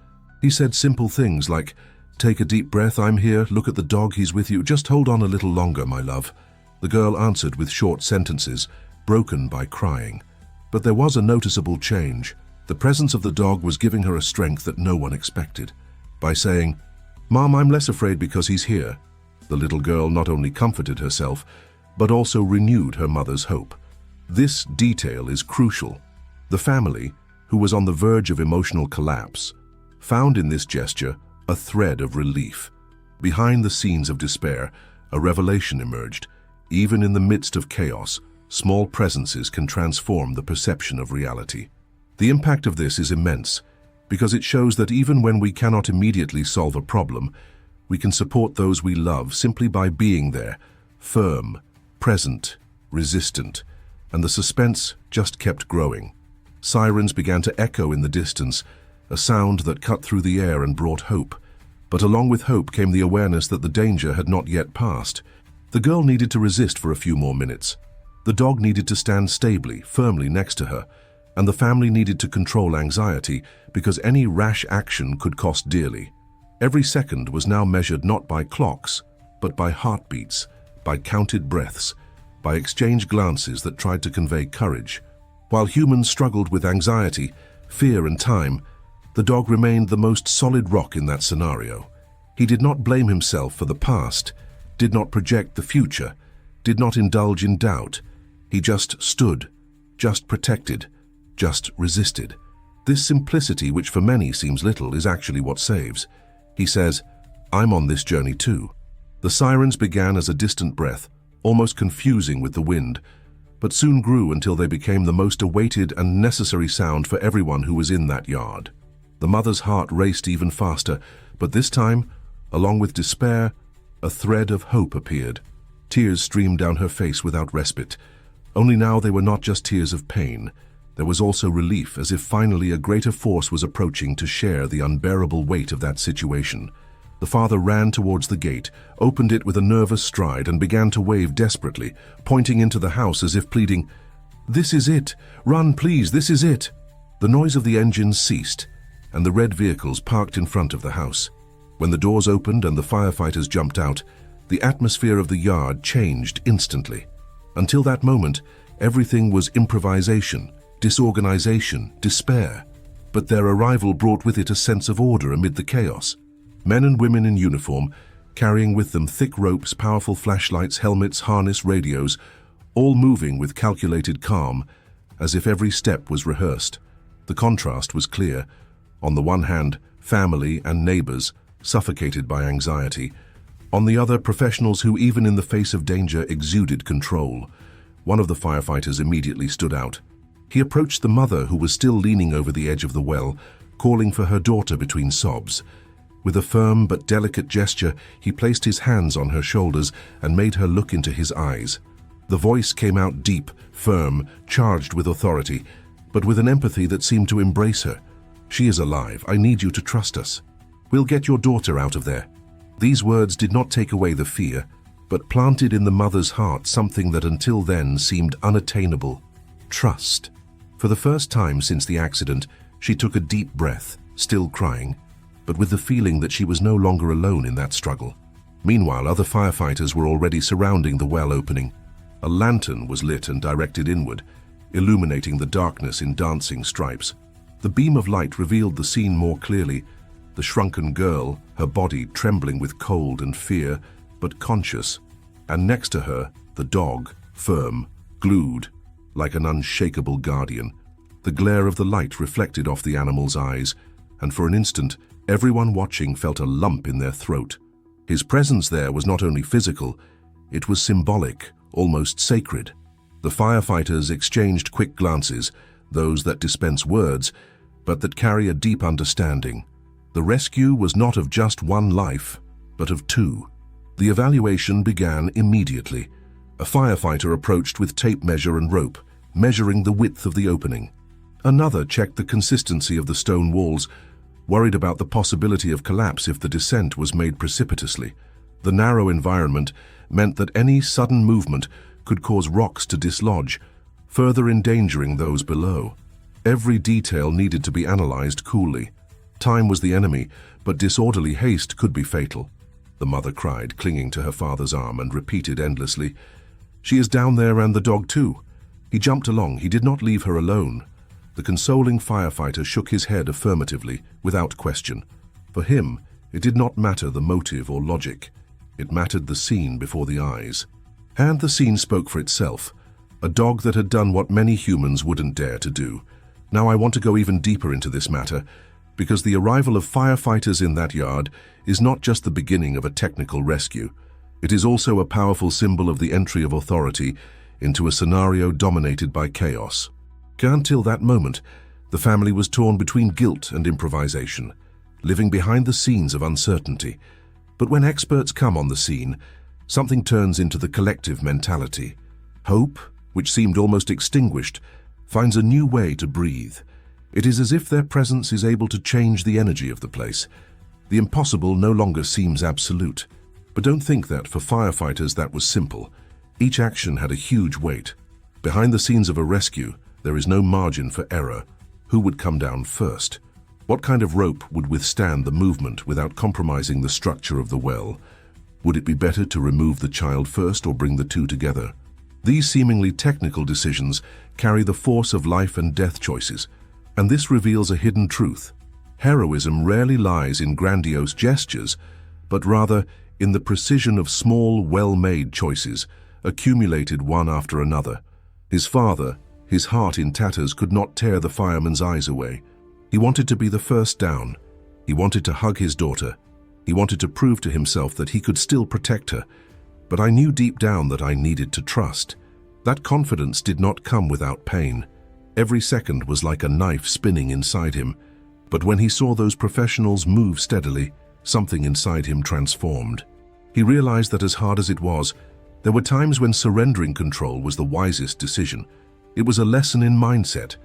He said simple things like, "Take a deep breath, I'm here, look at the dog, he's with you, just hold on a little longer, my love." The girl answered with short sentences, broken by crying. But there was a noticeable change. The presence of the dog was giving her a strength that no one expected. By saying, "Mom, I'm less afraid because he's here," the little girl not only comforted herself, but also renewed her mother's hope. This detail is crucial. The family, who was on the verge of emotional collapse, found in this gesture a thread of relief. Behind the scenes of despair, a revelation emerged. Even in the midst of chaos, small presences can transform the perception of reality. The impact of this is immense, because it shows that even when we cannot immediately solve a problem, we can support those we love simply by being there, firm, present, resistant, and the suspense just kept growing. Sirens began to echo in the distance, a sound that cut through the air and brought hope. But along with hope came the awareness that the danger had not yet passed. The girl needed to resist for a few more minutes. The dog needed to stand stably, firmly next to her, and the family needed to control anxiety because any rash action could cost dearly. Every second was now measured not by clocks, but by heartbeats, by counted breaths, by exchanged glances that tried to convey courage. While humans struggled with anxiety, fear, and time, the dog remained the most solid rock in that scenario. He did not blame himself for the past, did not project the future, did not indulge in doubt. He just stood, just protected, just resisted. This simplicity, which for many seems little, is actually what saves. He says, "I'm on this journey too." The sirens began as a distant breath, almost confusing with the wind, but soon grew until they became the most awaited and necessary sound for everyone who was in that yard. The mother's heart raced even faster, but this time, along with despair, a thread of hope appeared. Tears streamed down her face without respite. Only now they were not just tears of pain. There was also relief, as if finally a greater force was approaching to share the unbearable weight of that situation. The father ran towards the gate, opened it with a nervous stride, and began to wave desperately, pointing into the house as if pleading, "This is it! Run, please, this is it!" The noise of the engines ceased, and the red vehicles parked in front of the house. When the doors opened and the firefighters jumped out, the atmosphere of the yard changed instantly. Until that moment, everything was improvisation, disorganization, despair. But their arrival brought with it a sense of order amid the chaos. Men and women in uniform, carrying with them thick ropes, powerful flashlights, helmets, harness, radios, all moving with calculated calm, as if every step was rehearsed. The contrast was clear. On the one hand, family and neighbors, suffocated by anxiety. On the other, professionals who, even in the face of danger, exuded control. One of the firefighters immediately stood out. He approached the mother, who was still leaning over the edge of the well, calling for her daughter between sobs. With a firm but delicate gesture, he placed his hands on her shoulders and made her look into his eyes. The voice came out deep, firm, charged with authority, but with an empathy that seemed to embrace her. "She is alive. I need you to trust us. We'll get your daughter out of there." These words did not take away the fear, but planted in the mother's heart something that until then seemed unattainable: trust. For the first time since the accident, She took a deep breath, still crying, but with the feeling that she was no longer alone in that struggle. Meanwhile, other firefighters were already surrounding the well opening. A lantern was lit and directed inward, illuminating the darkness in dancing stripes. The beam of light revealed the scene more clearly. The shrunken girl, her body trembling with cold and fear, but conscious, and next to her, the dog, firm, glued, like an unshakable guardian. The glare of the light reflected off the animal's eyes, and for an instant, everyone watching felt a lump in their throat. His presence there was not only physical, it was symbolic, almost sacred. The firefighters exchanged quick glances, those that dispense words, but that carry a deep understanding. The rescue was not of just one life, but of two. The evaluation began immediately. A firefighter approached with tape measure and rope, measuring the width of the opening. Another checked the consistency of the stone walls, worried about the possibility of collapse if the descent was made precipitously. The narrow environment meant that any sudden movement could cause rocks to dislodge, further endangering those below. Every detail needed to be analyzed coolly. Time was the enemy, but disorderly haste could be fatal. The mother cried, clinging to her father's arm, and repeated endlessly, "She is down there, and the dog too." He jumped along. He did not leave her alone. The consoling firefighter shook his head affirmatively, without question. For him, it did not matter the motive or logic. It mattered the scene before the eyes. And the scene spoke for itself. A dog that had done what many humans wouldn't dare to do. Now I want to go even deeper into this matter, because the arrival of firefighters in that yard is not just the beginning of a technical rescue. It is also a powerful symbol of the entry of authority into a scenario dominated by chaos. Until that moment, the family was torn between guilt and improvisation, living behind the scenes of uncertainty. But when experts come on the scene, something turns into the collective mentality. Hope, which seemed almost extinguished, finds a new way to breathe. It is as if their presence is able to change the energy of the place. The impossible no longer seems absolute. But don't think that for firefighters that was simple. Each action had a huge weight. Behind the scenes of a rescue, there is no margin for error. Who would come down first? What kind of rope would withstand the movement without compromising the structure of the well? Would it be better to remove the child first or bring the two together? These seemingly technical decisions carry the force of life and death choices, and this reveals a hidden truth. Heroism rarely lies in grandiose gestures, but rather in the precision of small, well-made choices, accumulated one after another. His father, his heart in tatters, could not tear the fireman's eyes away. He wanted to be the first down. He wanted to hug his daughter. He wanted to prove to himself that he could still protect her. But I knew deep down that I needed to trust. That confidence did not come without pain. Every second was like a knife spinning inside him. But when he saw those professionals move steadily, something inside him transformed. He realized that as hard as it was, there were times when surrendering control was the wisest decision. It was a lesson in mindset.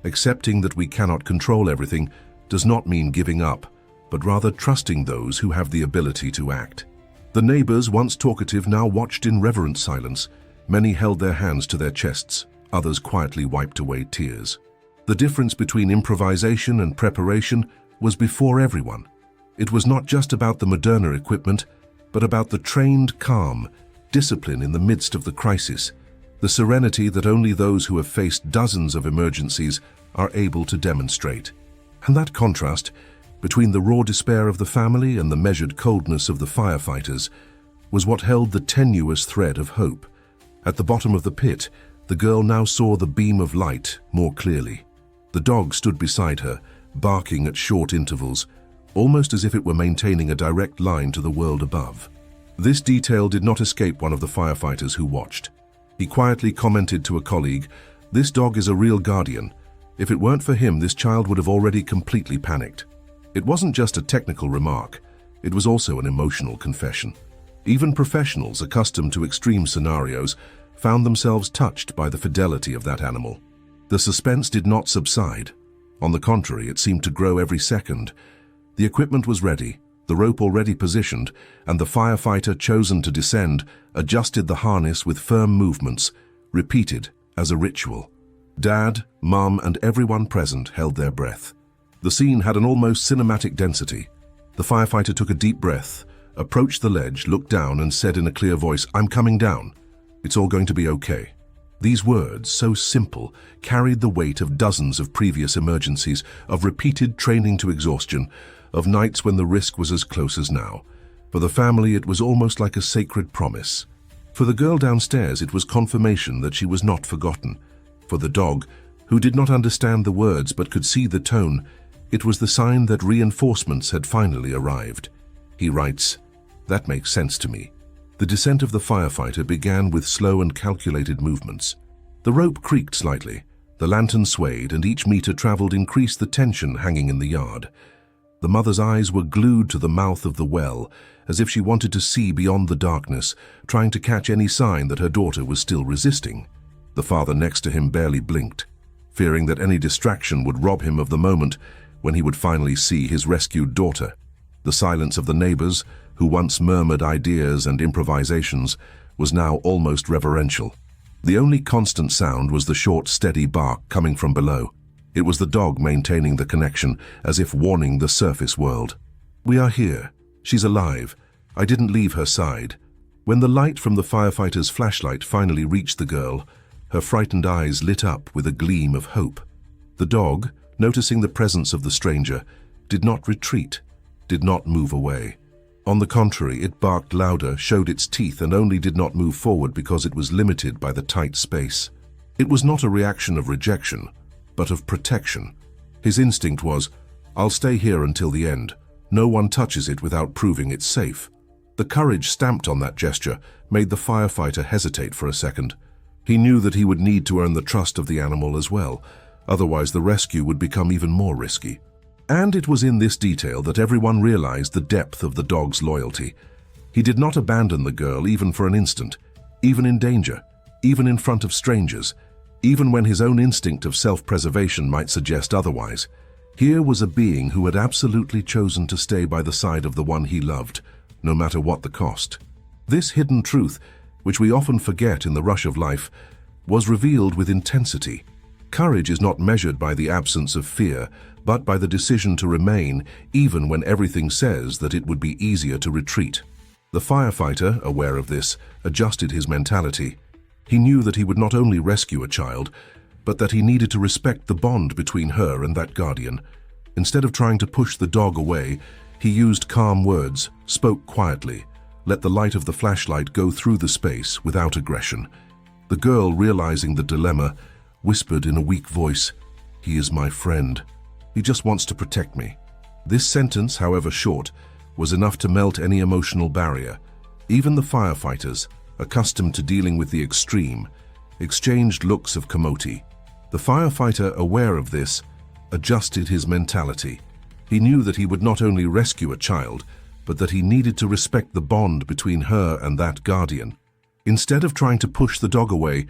Accepting that we cannot control everything does not mean giving up, but rather trusting those who have the ability to act. The neighbors, once talkative, now watched in reverent silence. Many held their hands to their chests, others quietly wiped away tears. The difference between improvisation and preparation was before everyone. It was not just about the moderner equipment, but about the trained calm, discipline in the midst of the crisis, the serenity that only those who have faced dozens of emergencies are able to demonstrate. And that contrast between the raw despair of the family and the measured coldness of the firefighters was what held the tenuous thread of hope. At the bottom of the pit, the girl now saw the beam of light more clearly. The dog stood beside her, barking at short intervals, almost as if it were maintaining a direct line to the world above. This detail did not escape one of the firefighters who watched. He quietly commented to a colleague, "This dog is a real guardian. If it weren't for him, this child would have already completely panicked." It wasn't just a technical remark, it was also an emotional confession. Even professionals accustomed to extreme scenarios found themselves touched by the fidelity of that animal. The suspense did not subside. On the contrary, it seemed to grow every second. The equipment was ready, the rope already positioned, and the firefighter chosen to descend adjusted the harness with firm movements, repeated as a ritual. Dad, Mum, and everyone present held their breath. The scene had an almost cinematic density. The firefighter took a deep breath, approached the ledge, looked down and said in a clear voice, "I'm coming down. It's all going to be okay." These words, so simple, carried the weight of dozens of previous emergencies, of repeated training to exhaustion, of nights when the risk was as close as now. For the family, it was almost like a sacred promise. For the girl downstairs, it was confirmation that she was not forgotten. For the dog, who did not understand the words but could see the tone, it was the sign that reinforcements had finally arrived. He writes, "That makes sense to me." The descent of the firefighter began with slow and calculated movements. The rope creaked slightly, the lantern swayed, and each meter traveled increased the tension hanging in the yard. The mother's eyes were glued to the mouth of the well, as if she wanted to see beyond the darkness, trying to catch any sign that her daughter was still resisting. The father next to him barely blinked, fearing that any distraction would rob him of the moment when he would finally see his rescued daughter. The silence of the neighbors, who once murmured ideas and improvisations, was now almost reverential. The only constant sound was the short, steady bark coming from below. It was the dog maintaining the connection, as if warning the surface world. "We are here. She's alive. I didn't leave her side." When the light from the firefighter's flashlight finally reached the girl, her frightened eyes lit up with a gleam of hope. The dog, noticing the presence of the stranger, did not retreat, did not move away. On the contrary, it barked louder, showed its teeth, and only did not move forward because it was limited by the tight space. It was not a reaction of rejection, but of protection. His instinct was, "I'll stay here until the end. No one touches it without proving it's safe." The courage stamped on that gesture made the firefighter hesitate for a second. He knew that he would need to earn the trust of the animal as well, otherwise the rescue would become even more risky. And it was in this detail that everyone realized the depth of the dog's loyalty. He did not abandon the girl even for an instant, even in danger, even in front of strangers, even when his own instinct of self-preservation might suggest otherwise. Here was a being who had absolutely chosen to stay by the side of the one he loved, no matter what the cost. This hidden truth, which we often forget in the rush of life, was revealed with intensity. Courage is not measured by the absence of fear, but by the decision to remain, even when everything says that it would be easier to retreat. The firefighter, aware of this, adjusted his mentality. He knew that he would not only rescue a child, but that he needed to respect the bond between her and that guardian. Instead of trying to push the dog away, he used calm words, spoke quietly, let the light of the flashlight go through the space without aggression. The girl, realizing the dilemma, whispered in a weak voice, "He is my friend. He just wants to protect me." This sentence, however short, was enough to melt any emotional barrier. Even the firefighters, accustomed to dealing with the extreme, exchanged looks of camotie. The firefighter, aware of this, adjusted his mentality. He knew that he would not only rescue a child, but that he needed to respect the bond between her and that guardian. Instead of trying to push the dog away,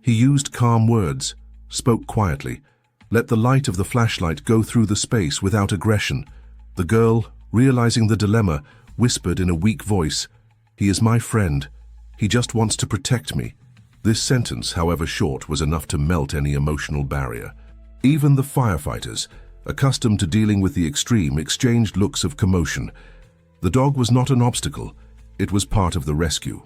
he used calm words, spoke quietly, let the light of the flashlight go through the space without aggression. The girl, realizing the dilemma, whispered in a weak voice, "He is my friend. He just wants to protect me." This sentence, however short, was enough to melt any emotional barrier. Even the firefighters, accustomed to dealing with the extreme, exchanged looks of commotion. The dog was not an obstacle, it was part of the rescue.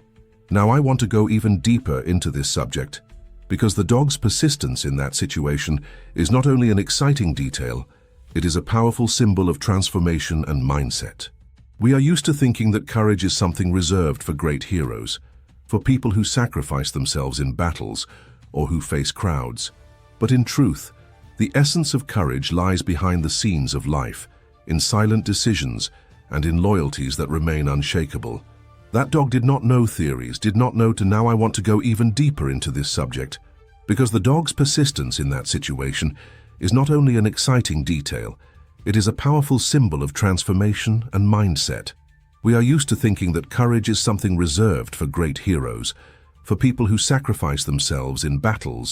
Now I want to go even deeper into this subject, because the dog's persistence in that situation is not only an exciting detail, it is a powerful symbol of transformation and mindset. We are used to thinking that courage is something reserved for great heroes, for people who sacrifice themselves in battles or who face crowds. But in truth, the essence of courage lies behind the scenes of life, in silent decisions and in loyalties that remain unshakable. That dog did not know theories, did not know to now I want to go even deeper into this subject, because the dog's persistence in that situation is not only an exciting detail, it is a powerful symbol of transformation and mindset. We are used to thinking that courage is something reserved for great heroes, for people who sacrifice themselves in battles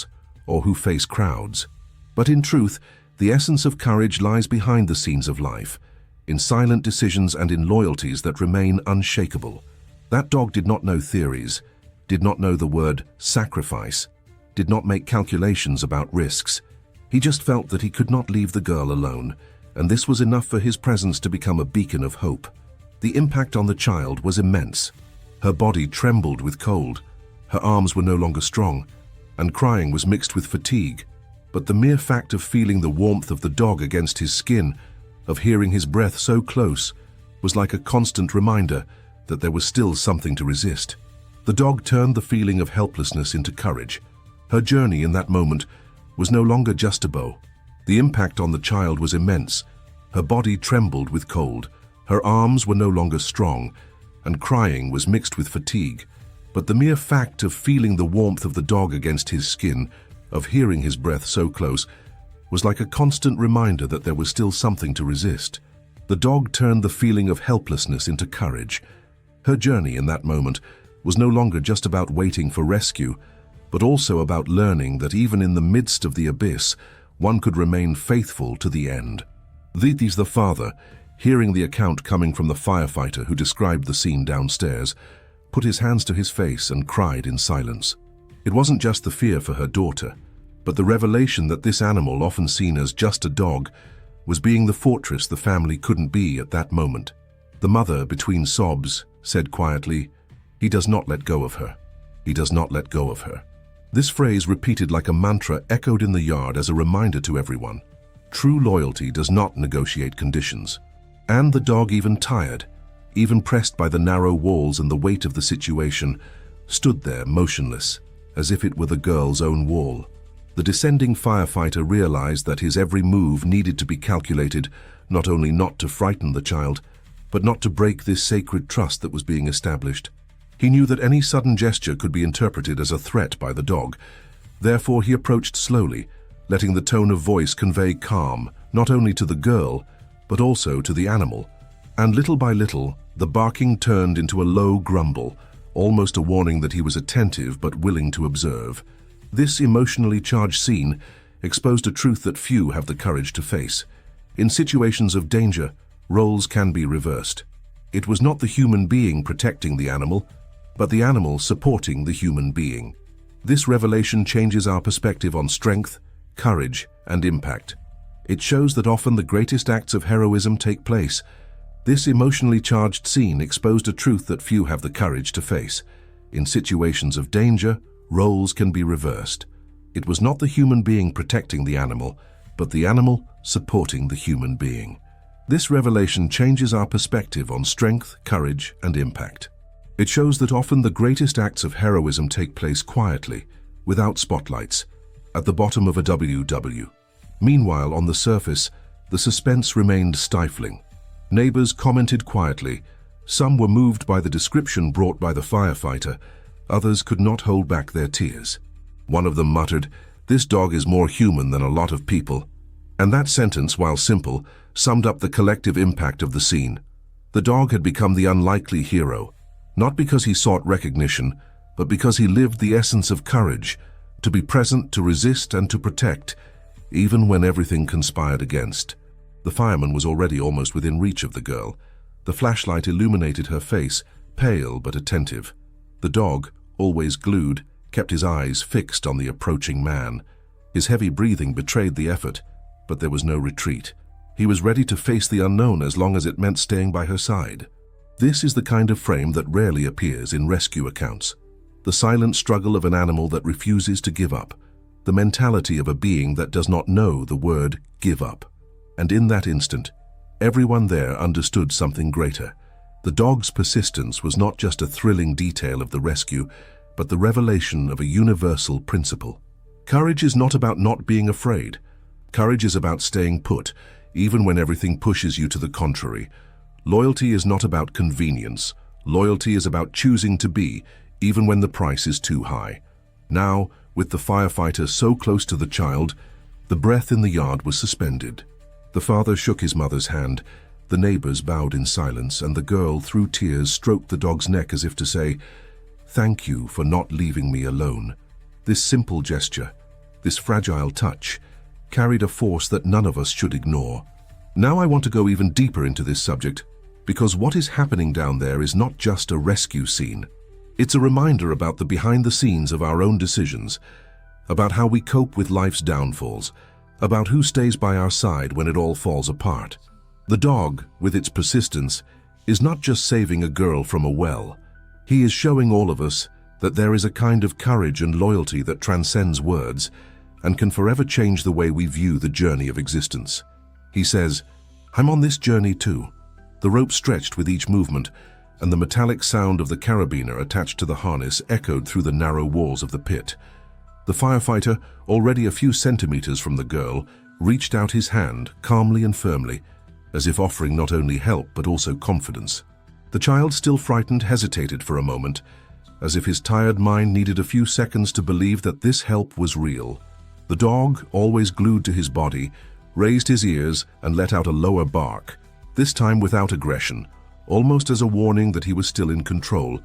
or who face crowds. But in truth, the essence of courage lies behind the scenes of life, in silent decisions and in loyalties that remain unshakable. That dog did not know theories, did not know the word sacrifice, did not make calculations about risks. He just felt that he could not leave the girl alone, and this was enough for his presence to become a beacon of hope. The impact on the child was immense. Her body trembled with cold, her arms were no longer strong, and crying was mixed with fatigue. But the mere fact of feeling the warmth of the dog against his skin, of hearing his breath so close, was like a constant reminder that there was still something to resist. The dog turned the feeling of helplessness into courage. Her journey in that moment was no longer just a bow. The impact on the child was immense. Her body trembled with cold, her arms were no longer strong, and crying was mixed with fatigue. But the mere fact of feeling the warmth of the dog against his skin, of hearing his breath so close, was like a constant reminder that there was still something to resist. The dog turned the feeling of helplessness into courage. Her journey in that moment was no longer just about waiting for rescue, but also about learning that even in the midst of the abyss, one could remain faithful to the end. This the father, hearing the account coming from the firefighter who described the scene downstairs, put his hands to his face and cried in silence. It wasn't just the fear for her daughter, but the revelation that this animal, often seen as just a dog, was being the fortress the family couldn't be at that moment. The mother, between sobs, said quietly, "He does not let go of her. He does not let go of her." This phrase, repeated like a mantra, echoed in the yard as a reminder to everyone. True loyalty does not negotiate conditions. And the dog, even tired, even pressed by the narrow walls and the weight of the situation, stood there motionless, as if it were the girl's own wall. The descending firefighter realized that his every move needed to be calculated, not only not to frighten the child, but not to break this sacred trust that was being established. He knew that any sudden gesture could be interpreted as a threat by the dog. Therefore, he approached slowly, letting the tone of voice convey calm, not only to the girl, but also to the animal. And little by little, the barking turned into a low grumble, almost a warning that he was attentive but willing to observe. This emotionally charged scene exposed a truth that few have the courage to face. In situations of danger, roles can be reversed. It was not the human being protecting the animal, but the animal supporting the human being. This revelation changes our perspective on strength, courage, and impact. It shows that often the greatest acts of heroism take place. This emotionally charged scene exposed a truth that few have the courage to face. In situations of danger, roles can be reversed. It was not the human being protecting the animal, but the animal supporting the human being. This revelation changes our perspective on strength, courage, and impact. It shows that often the greatest acts of heroism take place quietly, without spotlights, at the bottom of a WW. Meanwhile, on the surface, the suspense remained stifling. Neighbors commented quietly. Some were moved by the description brought by the firefighter. Others could not hold back their tears. One of them muttered, "This dog is more human than a lot of people." And that sentence, while simple, summed up the collective impact of the scene. The dog had become the unlikely hero, not because he sought recognition, but because he lived the essence of courage, to be present, to resist, and to protect, even when everything conspired against. The fireman was already almost within reach of the girl. The flashlight illuminated her face, pale but attentive. The dog, always glued, kept his eyes fixed on the approaching man. His heavy breathing betrayed the effort, but there was no retreat. He was ready to face the unknown as long as it meant staying by her side. This is the kind of frame that rarely appears in rescue accounts. The silent struggle of an animal that refuses to give up. The mentality of a being that does not know the word give up. And in that instant, everyone there understood something greater. The dog's persistence was not just a thrilling detail of the rescue, but the revelation of a universal principle. Courage is not about not being afraid. Courage is about staying put, even when everything pushes you to the contrary. Loyalty is not about convenience. Loyalty is about choosing to be, even when the price is too high. Now, with the firefighter so close to the child, the breath in the yard was suspended. The father shook his mother's hand, the neighbors bowed in silence, and the girl, through tears, stroked the dog's neck as if to say, "Thank you for not leaving me alone." This simple gesture, this fragile touch, carried a force that none of us should ignore. Now I want to go even deeper into this subject, because what is happening down there is not just a rescue scene. It's a reminder about the behind the scenes of our own decisions, about how we cope with life's downfalls, about who stays by our side when it all falls apart. The dog, with its persistence, is not just saving a girl from a well. He is showing all of us that there is a kind of courage and loyalty that transcends words and can forever change the way we view the journey of existence. He says, "I'm on this journey too." The rope stretched with each movement, and the metallic sound of the carabiner attached to the harness echoed through the narrow walls of the pit. The firefighter, already a few centimeters from the girl, reached out his hand calmly and firmly, as if offering not only help but also confidence. The child, still frightened, hesitated for a moment, as if his tired mind needed a few seconds to believe that this help was real. The dog, always glued to his body, raised his ears and let out a lower bark, this time without aggression, almost as a warning that he was still in control,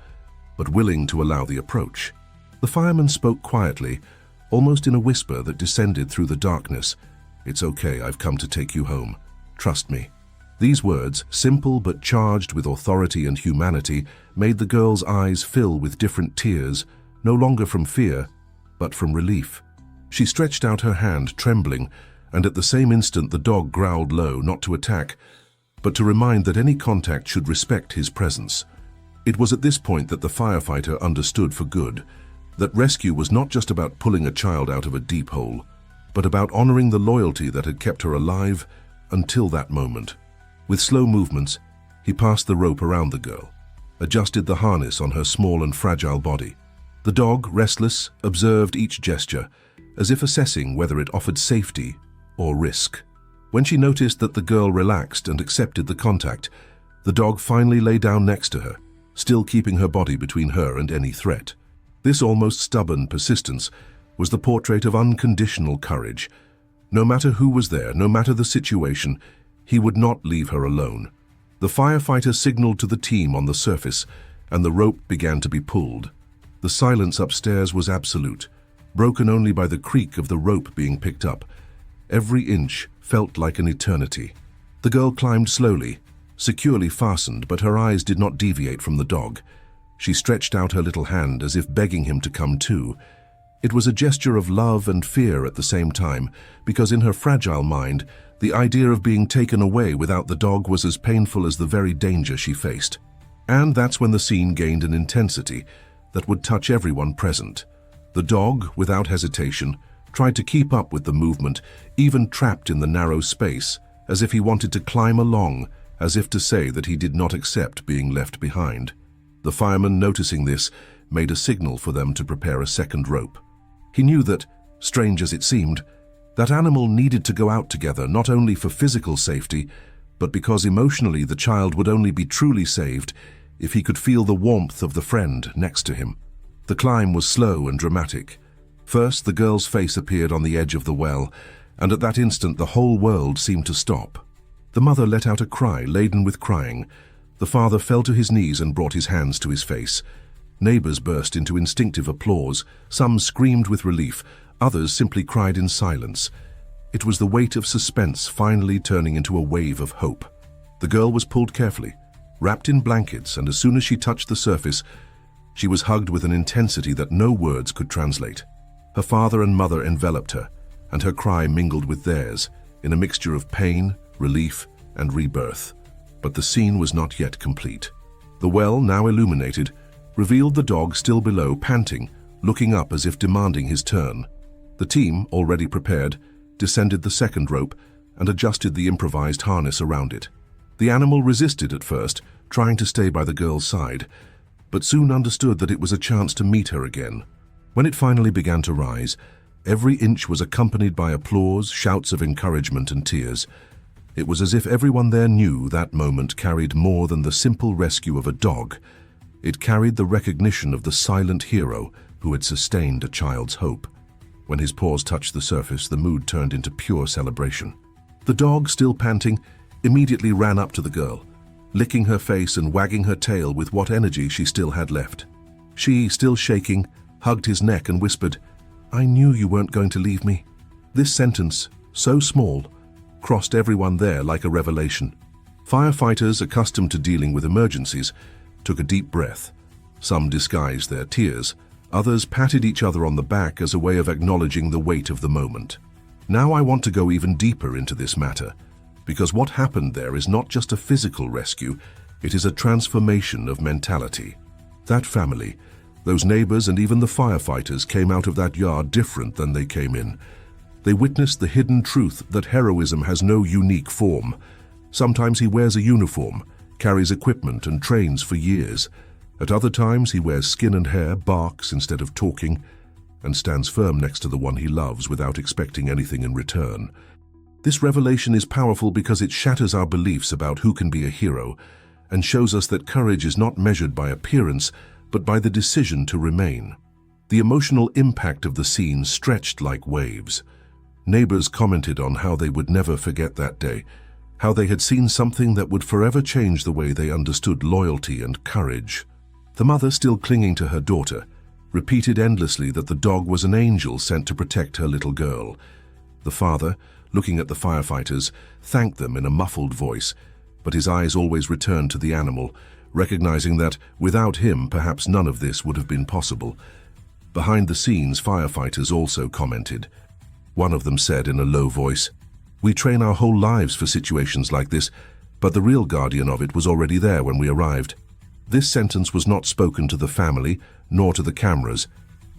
but willing to allow the approach. The fireman spoke quietly, almost in a whisper that descended through the darkness. "It's okay, I've come to take you home. Trust me." These words, simple but charged with authority and humanity, made the girl's eyes fill with different tears, no longer from fear, but from relief. She stretched out her hand, trembling, and at the same instant the dog growled low, not to attack, but to remind that any contact should respect his presence. It was at this point that the firefighter understood for good that rescue was not just about pulling a child out of a deep hole, but about honoring the loyalty that had kept her alive until that moment. With slow movements, he passed the rope around the girl, adjusted the harness on her small and fragile body. The dog, restless, observed each gesture, as if assessing whether it offered safety or risk. When she noticed that the girl relaxed and accepted the contact, the dog finally lay down next to her, still keeping her body between her and any threat. This almost stubborn persistence was the portrait of unconditional courage. No matter who was there, no matter the situation, he would not leave her alone. The firefighter signaled to the team on the surface, and the rope began to be pulled. The silence upstairs was absolute, broken only by the creak of the rope being picked up. Every inch felt like an eternity. The girl climbed slowly, securely fastened, but her eyes did not deviate from the dog. She stretched out her little hand as if begging him to come too. It was a gesture of love and fear at the same time, because in her fragile mind, the idea of being taken away without the dog was as painful as the very danger she faced. And that's when the scene gained an intensity that would touch everyone present. The dog, without hesitation, tried to keep up with the movement, even trapped in the narrow space, as if he wanted to climb along, as if to say that he did not accept being left behind. The fireman, noticing this, made a signal for them to prepare a second rope. He knew that, strange as it seemed, that animal needed to go out together, not only for physical safety, but because emotionally the child would only be truly saved if he could feel the warmth of the friend next to him. The climb was slow and dramatic. First, the girl's face appeared on the edge of the well, and at that instant the whole world seemed to stop. The mother let out a cry laden with crying. The father fell to his knees and brought his hands to his face. Neighbors burst into instinctive applause. Some screamed with relief, others simply cried in silence. It was the weight of suspense finally turning into a wave of hope. The girl was pulled carefully, wrapped in blankets, and as soon as she touched the surface, she was hugged with an intensity that no words could translate. Her father and mother enveloped her, and her cry mingled with theirs in a mixture of pain, relief, and rebirth. But the scene was not yet complete. The well, now illuminated, revealed the dog still below, panting, looking up as if demanding his turn. The team, already prepared, descended the second rope and adjusted the improvised harness around it. The animal resisted at first, trying to stay by the girl's side, but soon understood that it was a chance to meet her again. When it finally began to rise, every inch was accompanied by applause, shouts of encouragement, and tears. It was as if everyone there knew that moment carried more than the simple rescue of a dog. It carried the recognition of the silent hero who had sustained a child's hope. When his paws touched the surface, the mood turned into pure celebration. The dog, still panting, immediately ran up to the girl, licking her face and wagging her tail with what energy she still had left. She, still shaking, hugged his neck and whispered, "I knew you weren't going to leave me." This sentence, so small, crossed everyone there like a revelation. Firefighters, accustomed to dealing with emergencies, took a deep breath. Some disguised their tears. Others patted each other on the back as a way of acknowledging the weight of the moment. Now I want to go even deeper into this matter, because what happened there is not just a physical rescue, it is a transformation of mentality. That family, those neighbors and even the firefighters came out of that yard different than they came in. They witnessed the hidden truth that heroism has no unique form. Sometimes he wears a uniform, carries equipment and trains for years. At other times he wears skin and hair, barks instead of talking, and stands firm next to the one he loves without expecting anything in return. This revelation is powerful because it shatters our beliefs about who can be a hero and shows us that courage is not measured by appearance, but by the decision to remain. The emotional impact of the scene stretched like waves. Neighbors commented on how they would never forget that day, how they had seen something that would forever change the way they understood loyalty and courage. The mother, still clinging to her daughter, repeated endlessly that the dog was an angel sent to protect her little girl. The father, looking at the firefighters, thanked them in a muffled voice, but his eyes always returned to the animal, recognizing that, without him, perhaps none of this would have been possible. Behind the scenes, firefighters also commented. One of them said in a low voice, "We train our whole lives for situations like this, but the real guardian of it was already there when we arrived." This sentence was not spoken to the family, nor to the cameras.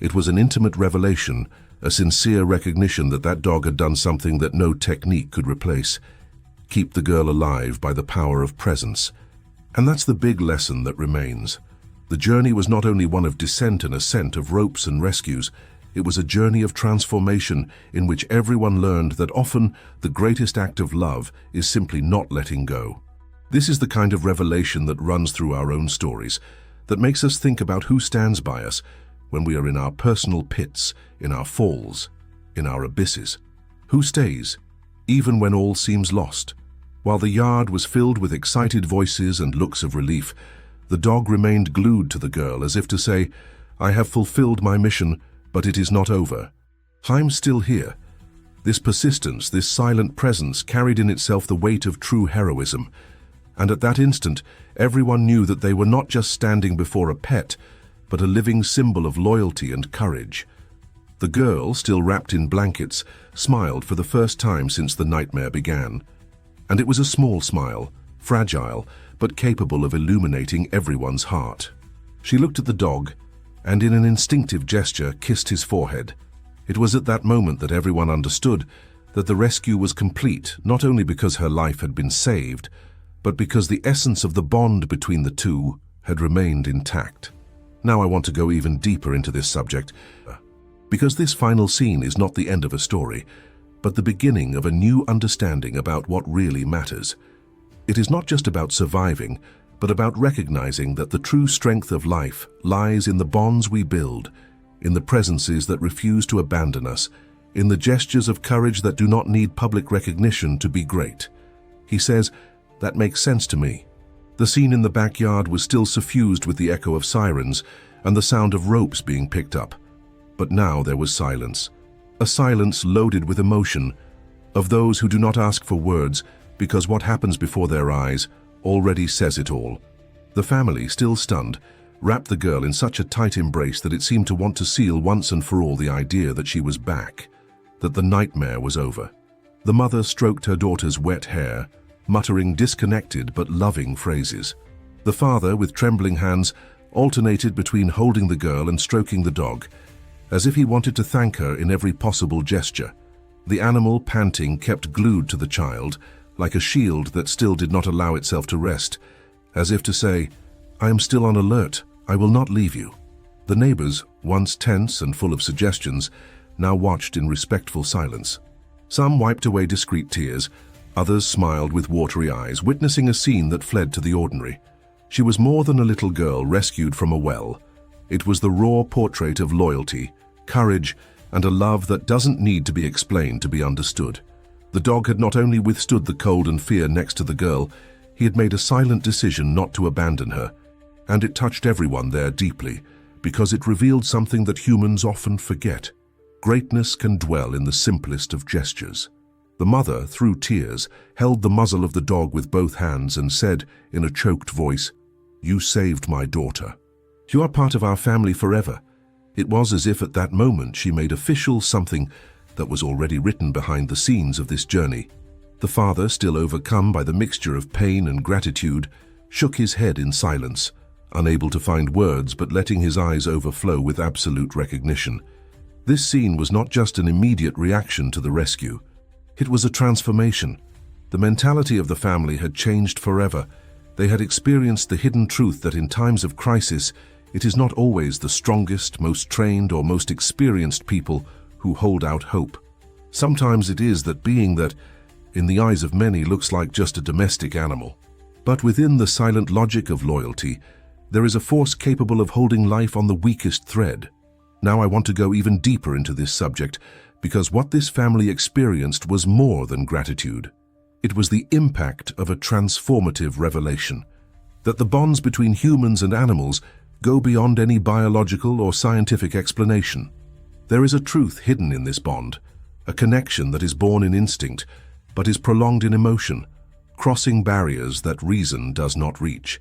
It was an intimate revelation, a sincere recognition that that dog had done something that no technique could replace. Keep the girl alive by the power of presence. And that's the big lesson that remains. The journey was not only one of descent and ascent, of ropes and rescues, it was a journey of transformation in which everyone learned that often the greatest act of love is simply not letting go. This is the kind of revelation that runs through our own stories, that makes us think about who stands by us when we are in our personal pits, in our falls, in our abysses. Who stays, even when all seems lost? While the yard was filled with excited voices and looks of relief, the dog remained glued to the girl as if to say, "I have fulfilled my mission, but it is not over. I'm still here." This persistence, this silent presence carried in itself the weight of true heroism. And at that instant, everyone knew that they were not just standing before a pet, but a living symbol of loyalty and courage. The girl, still wrapped in blankets, smiled for the first time since the nightmare began. And it was a small smile, fragile, but capable of illuminating everyone's heart. She looked at the dog, and in an instinctive gesture kissed his forehead. It was at that moment that everyone understood that the rescue was complete, not only because her life had been saved, but because the essence of the bond between the two had remained intact. Now I want to go even deeper into this subject, because this final scene is not the end of a story, but the beginning of a new understanding about what really matters. It is not just about surviving, but about recognizing that the true strength of life lies in the bonds we build, in the presences that refuse to abandon us, in the gestures of courage that do not need public recognition to be great. He says, "That makes sense to me." The scene in the backyard was still suffused with the echo of sirens and the sound of ropes being picked up. But now there was silence. A silence loaded with emotion, of those who do not ask for words because what happens before their eyes already says it all. The family, still stunned, wrapped the girl in such a tight embrace that it seemed to want to seal once and for all the idea that she was back, that the nightmare was over. The mother stroked her daughter's wet hair, muttering disconnected but loving phrases. The father, with trembling hands, alternated between holding the girl and stroking the dog, as if he wanted to thank her in every possible gesture. The animal, panting, kept glued to the child, like a shield that still did not allow itself to rest, as if to say, "I am still on alert, I will not leave you." The neighbors, once tense and full of suggestions, now watched in respectful silence. Some wiped away discreet tears, others smiled with watery eyes, witnessing a scene that fled to the ordinary. She was more than a little girl rescued from a well. It was the raw portrait of loyalty, courage, and a love that doesn't need to be explained to be understood. The dog had not only withstood the cold and fear next to the girl, he had made a silent decision not to abandon her. And it touched everyone there deeply, because it revealed something that humans often forget. Greatness can dwell in the simplest of gestures. The mother, through tears, held the muzzle of the dog with both hands and said, in a choked voice, "You saved my daughter. You are part of our family forever." It was as if at that moment she made official something that was already written behind the scenes of this journey. The father, still overcome by the mixture of pain and gratitude, shook his head in silence, unable to find words but letting his eyes overflow with absolute recognition. This scene was not just an immediate reaction to the rescue. It was a transformation. The mentality of the family had changed forever. They had experienced the hidden truth that in times of crisis, it is not always the strongest, most trained, or most experienced people who hold out hope. Sometimes it is that being that, in the eyes of many, looks like just a domestic animal. But within the silent logic of loyalty, there is a force capable of holding life on the weakest thread. Now I want to go even deeper into this subject, because what this family experienced was more than gratitude. It was the impact of a transformative revelation, that the bonds between humans and animals go beyond any biological or scientific explanation. There is a truth hidden in this bond, a connection that is born in instinct, but is prolonged in emotion, crossing barriers that reason does not reach.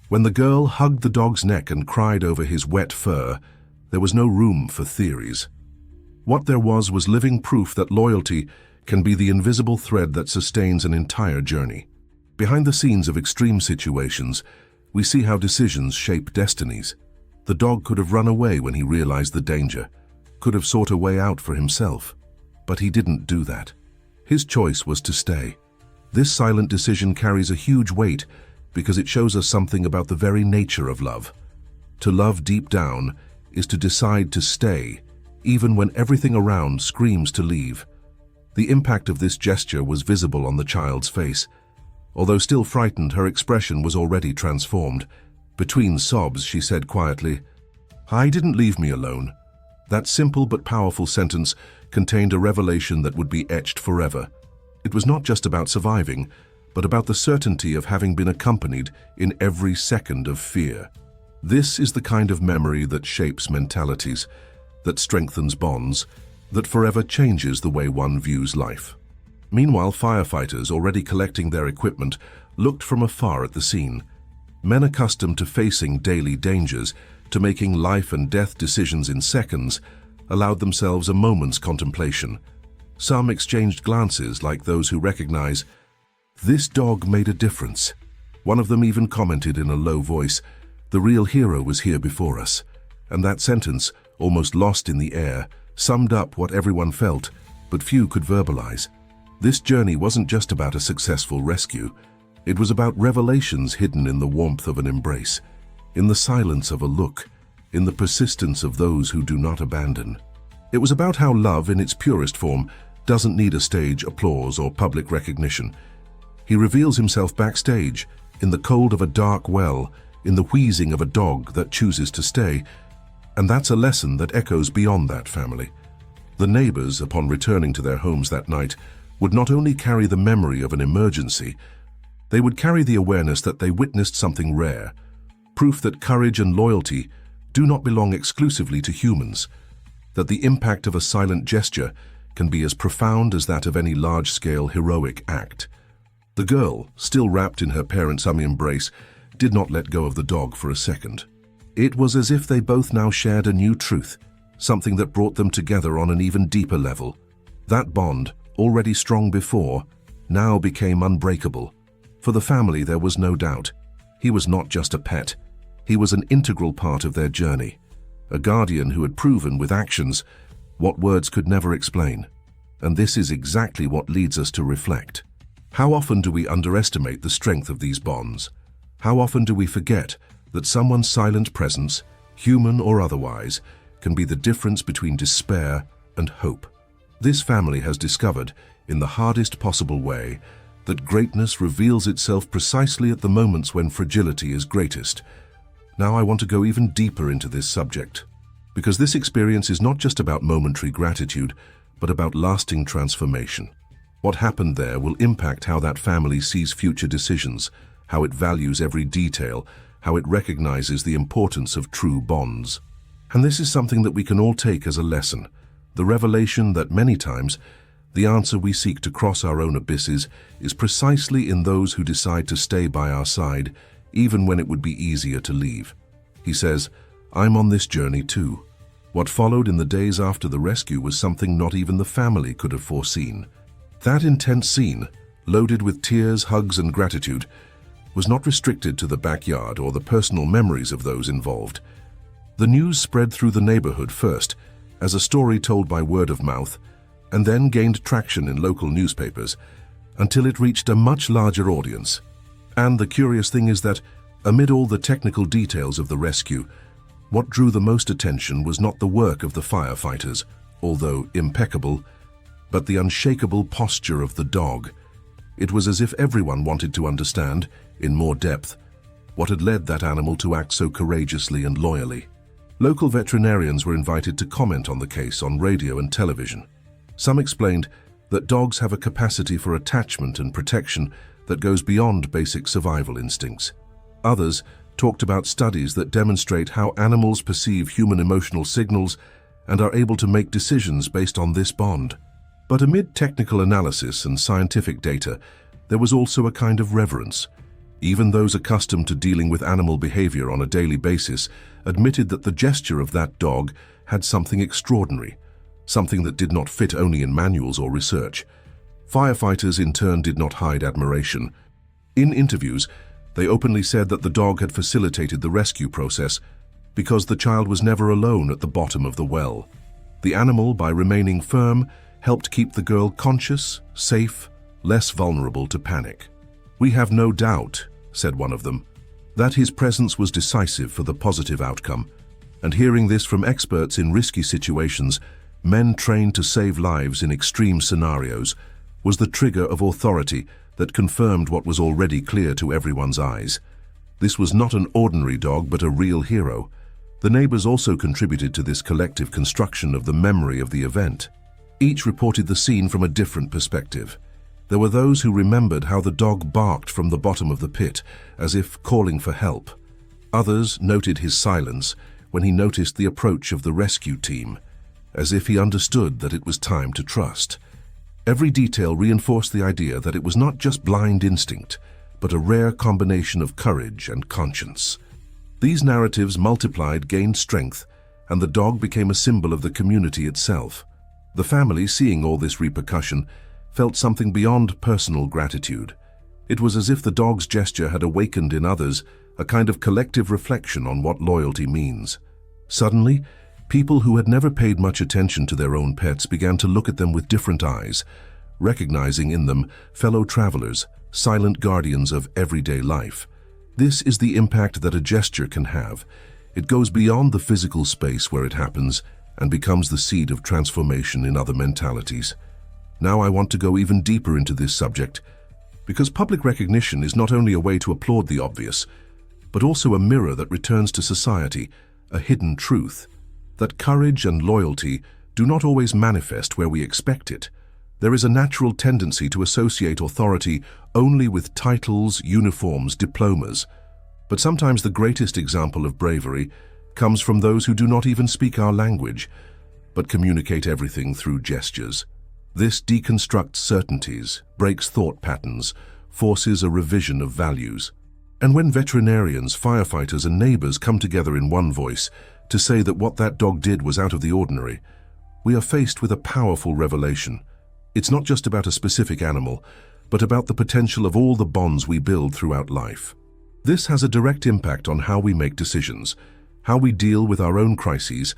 When the girl hugged the dog's neck and cried over his wet fur, there was no room for theories. What there was living proof that loyalty can be the invisible thread that sustains an entire journey. Behind the scenes of extreme situations, we see how decisions shape destinies. The dog could have run away when he realized the danger, could have sought a way out for himself, but he didn't do that. His choice was to stay. This silent decision carries a huge weight because it shows us something about the very nature of love. To love deep down is to decide to stay, even when everything around screams to leave. The impact of this gesture was visible on the child's face. Although still frightened, her expression was already transformed. Between sobs, she said quietly, "I didn't leave me alone." That simple but powerful sentence contained a revelation that would be etched forever. It was not just about surviving, but about the certainty of having been accompanied in every second of fear. This is the kind of memory that shapes mentalities, that strengthens bonds, that forever changes the way one views life. Meanwhile, firefighters, already collecting their equipment, looked from afar at the scene. Men accustomed to facing daily dangers, to making life and death decisions in seconds, allowed themselves a moment's contemplation. Some exchanged glances like those who recognize, "This dog made a difference." One of them even commented in a low voice, "The real hero was here before us." And that sentence, almost lost in the air, summed up what everyone felt, but few could verbalize. This journey wasn't just about a successful rescue. It was about revelations hidden in the warmth of an embrace, in the silence of a look, in the persistence of those who do not abandon. It was about how love, in its purest form, doesn't need a stage, applause, or public recognition. He reveals himself backstage, in the cold of a dark well, in the wheezing of a dog that chooses to stay. And that's a lesson that echoes beyond that family. The neighbors, upon returning to their homes that night, would not only carry the memory of an emergency, they would carry the awareness that they witnessed something rare, proof that courage and loyalty do not belong exclusively to humans, that the impact of a silent gesture can be as profound as that of any large-scale heroic act. The girl, still wrapped in her parents' embrace, did not let go of the dog for a second. It was as if they both now shared a new truth, something that brought them together on an even deeper level. That bond, already strong before, now became unbreakable. For the family, there was no doubt. He was not just a pet. He was an integral part of their journey, a guardian who had proven with actions what words could never explain. And this is exactly what leads us to reflect. How often do we underestimate the strength of these bonds? How often do we forget that someone's silent presence, human or otherwise, can be the difference between despair and hope? This family has discovered, in the hardest possible way, that greatness reveals itself precisely at the moments when fragility is greatest. Now I want to go even deeper into this subject, because this experience is not just about momentary gratitude, but about lasting transformation. What happened there will impact how that family sees future decisions, how it values every detail, how it recognizes the importance of true bonds. And this is something that we can all take as a lesson, the revelation that many times the answer we seek to cross our own abysses is precisely in those who decide to stay by our side, even when it would be easier to leave. He says, "I'm on this journey too. What followed in the days after the rescue was something not even the family could have foreseen. That intense scene, loaded with tears, hugs, and gratitude, was not restricted to the backyard or the personal memories of those involved. The news spread through the neighborhood first, as a story told by word of mouth, and then gained traction in local newspapers, until it reached a much larger audience. And the curious thing is that, amid all the technical details of the rescue, what drew the most attention was not the work of the firefighters, although impeccable, but the unshakable posture of the dog. It was as if everyone wanted to understand, in more depth, what had led that animal to act so courageously and loyally. Local veterinarians were invited to comment on the case on radio and television. Some explained that dogs have a capacity for attachment and protection that goes beyond basic survival instincts. Others talked about studies that demonstrate how animals perceive human emotional signals and are able to make decisions based on this bond. But amid technical analysis and scientific data, there was also a kind of reverence. Even those accustomed to dealing with animal behavior on a daily basis admitted that the gesture of that dog had something extraordinary, something that did not fit only in manuals or research. Firefighters in turn did not hide admiration. In interviews, they openly said that the dog had facilitated the rescue process because the child was never alone at the bottom of the well. The animal, by remaining firm, helped keep the girl conscious, safe, less vulnerable to panic. "We have no doubt," said one of them, "that his presence was decisive for the positive outcome." And hearing this from experts in risky situations, men trained to save lives in extreme scenarios, was the trigger of authority that confirmed what was already clear to everyone's eyes. This was not an ordinary dog, but a real hero. The neighbors also contributed to this collective construction of the memory of the event. Each reported the scene from a different perspective. There were those who remembered how the dog barked from the bottom of the pit, as if calling for help. Others noted his silence when he noticed the approach of the rescue team, as if he understood that it was time to trust. Every detail reinforced the idea that it was not just blind instinct, but a rare combination of courage and conscience. These narratives multiplied, gained strength, and the dog became a symbol of the community itself. The family, seeing all this repercussion, felt something beyond personal gratitude. It was as if the dog's gesture had awakened in others a kind of collective reflection on what loyalty means. Suddenly, people who had never paid much attention to their own pets began to look at them with different eyes, recognizing in them fellow travelers, silent guardians of everyday life. This is the impact that a gesture can have. It goes beyond the physical space where it happens and becomes the seed of transformation in other mentalities. Now I want to go even deeper into this subject, because public recognition is not only a way to applaud the obvious, but also a mirror that returns to society a hidden truth, that courage and loyalty do not always manifest where we expect it. There is a natural tendency to associate authority only with titles, uniforms, diplomas. But sometimes the greatest example of bravery comes from those who do not even speak our language, but communicate everything through gestures. This deconstructs certainties, breaks thought patterns, forces a revision of values. And when veterinarians, firefighters, and neighbors come together in one voice to say that what that dog did was out of the ordinary, we are faced with a powerful revelation. It's not just about a specific animal, but about the potential of all the bonds we build throughout life. This has a direct impact on how we make decisions, how we deal with our own crises,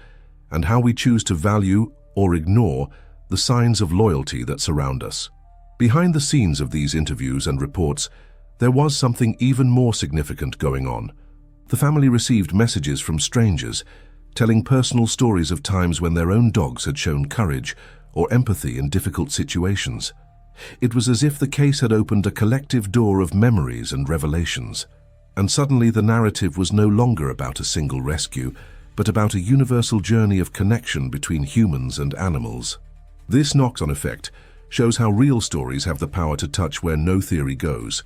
and how we choose to value or ignore the signs of loyalty that surround us. Behind the scenes of these interviews and reports, there was something even more significant going on. The family received messages from strangers, telling personal stories of times when their own dogs had shown courage or empathy in difficult situations. It was as if the case had opened a collective door of memories and revelations. And suddenly the narrative was no longer about a single rescue, but about a universal journey of connection between humans and animals. This knock-on effect shows how real stories have the power to touch where no theory goes.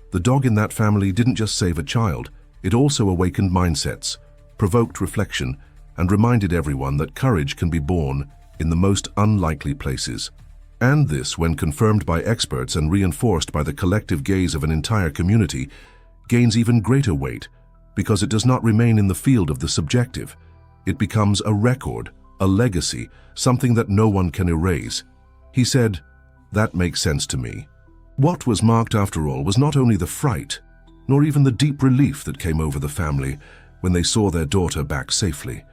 The dog in that family didn't just save a child, it also awakened mindsets, provoked reflection, and reminded everyone that courage can be born in the most unlikely places. And this, when confirmed by experts and reinforced by the collective gaze of an entire community, gains even greater weight because it does not remain in the field of the subjective. It becomes a record, a legacy, something that no one can erase. He said, "That makes sense to me." What was marked, after all, was not only the fright, nor even the deep relief that came over the family when they saw their daughter back safely.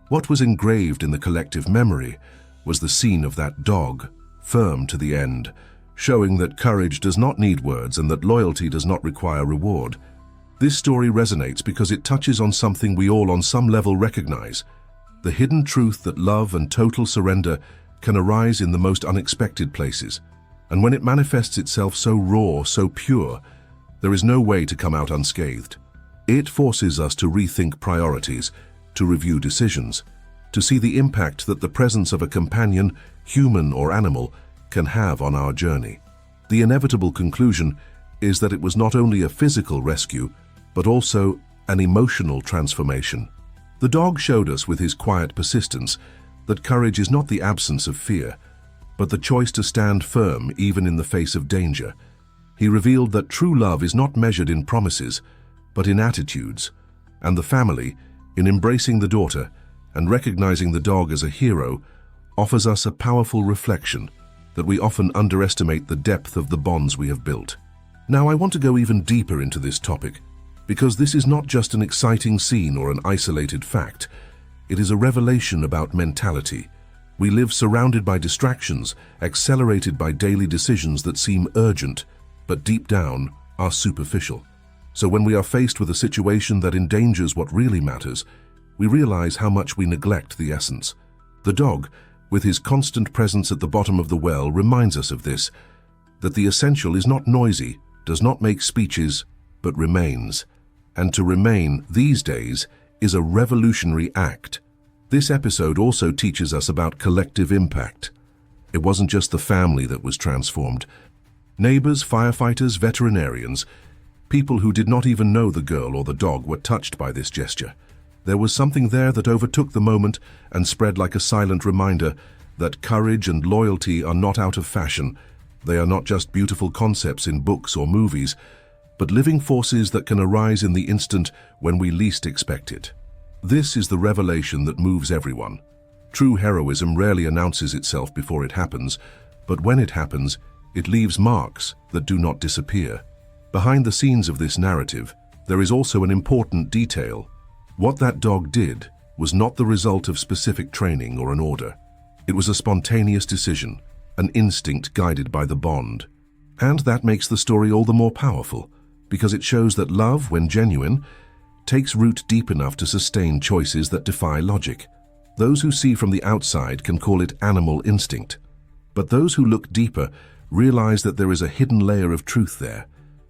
What was engraved in the collective memory was the scene of that dog, firm to the end, showing that courage does not need words and that loyalty does not require reward. This story resonates because it touches on something we all on some level recognize: the hidden truth that love and total surrender can arise in the most unexpected places. And when it manifests itself so raw, so pure, there is no way to come out unscathed. It forces us to rethink priorities, to review decisions, to see the impact that the presence of a companion, human or animal, can have on our journey. The inevitable conclusion is that it was not only a physical rescue, but also an emotional transformation. The dog showed us with his quiet persistence that courage is not the absence of fear, but the choice to stand firm even in the face of danger. He revealed that true love is not measured in promises, but in attitudes, and the family, in embracing the daughter and recognizing the dog as a hero, offers us a powerful reflection that we often underestimate the depth of the bonds we have built. Now, I want to go even deeper into this topic, because this is not just an exciting scene or an isolated fact. It is a revelation about mentality. We live surrounded by distractions, accelerated by daily decisions that seem urgent, but deep down are superficial. So when we are faced with a situation that endangers what really matters, we realize how much we neglect the essence. The dog, with his constant presence at the bottom of the well, reminds us of this, that the essential is not noisy, does not make speeches, but remains. And to remain, these days, is a revolutionary act. This episode also teaches us about collective impact. It wasn't just the family that was transformed. Neighbors, firefighters, veterinarians, people who did not even know the girl or the dog were touched by this gesture. There was something there that overtook the moment and spread like a silent reminder that courage and loyalty are not out of fashion. They are not just beautiful concepts in books or movies, but living forces that can arise in the instant when we least expect it. This is the revelation that moves everyone. True heroism rarely announces itself before it happens, but when it happens, it leaves marks that do not disappear. Behind the scenes of this narrative, there is also an important detail. What that dog did was not the result of specific training or an order. It was a spontaneous decision, an instinct guided by the bond. And that makes the story all the more powerful, because it shows that love, when genuine, takes root deep enough to sustain choices that defy logic. Those who see from the outside can call it animal instinct, but those who look deeper realize that there is a hidden layer of truth there,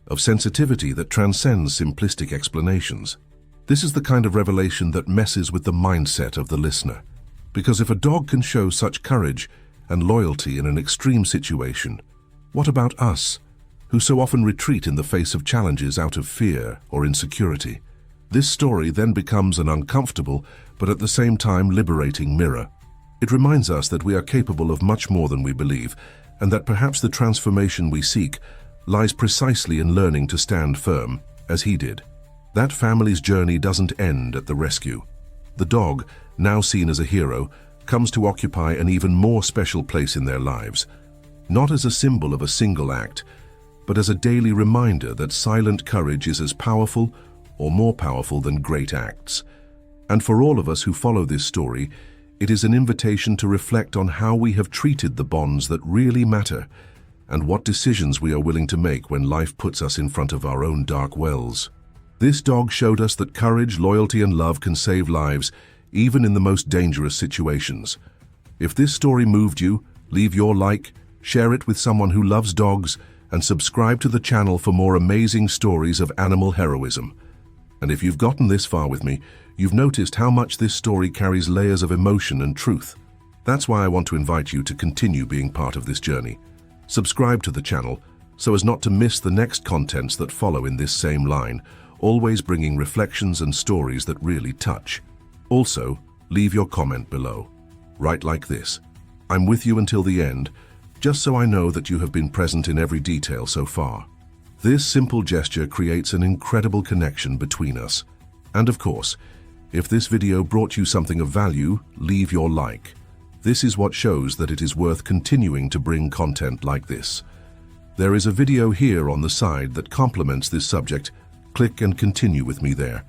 of sensitivity that transcends simplistic explanations. This is the kind of revelation that messes with the mindset of the listener, because if a dog can show such courage and loyalty in an extreme situation, what about us, who so often retreat in the face of challenges out of fear or insecurity? This story then becomes an uncomfortable, but at the same time liberating mirror. It reminds us that we are capable of much more than we believe, and that perhaps the transformation we seek lies precisely in learning to stand firm, as he did. That family's journey doesn't end at the rescue. The dog, now seen as a hero, comes to occupy an even more special place in their lives, not as a symbol of a single act, but as a daily reminder that silent courage is as powerful or more powerful than great acts. And for all of us who follow this story, it is an invitation to reflect on how we have treated the bonds that really matter, and what decisions we are willing to make when life puts us in front of our own dark wells. This dog showed us that courage, loyalty, and love can save lives, even in the most dangerous situations. If this story moved you, leave your like, share it with someone who loves dogs, and subscribe to the channel for more amazing stories of animal heroism. And if you've gotten this far with me, you've noticed how much this story carries layers of emotion and truth. That's why I want to invite you to continue being part of this journey. Subscribe to the channel so as not to miss the next contents that follow in this same line, always bringing reflections and stories that really touch. Also, leave your comment below. Write like this: "I'm with you until the end," just so I know that you have been present in every detail so far. This simple gesture creates an incredible connection between us. And of course, If this video brought you something of value, leave your like. This is what shows that it is worth continuing to bring content like this. There is a video here on the side that complements this subject. Click and continue with me there.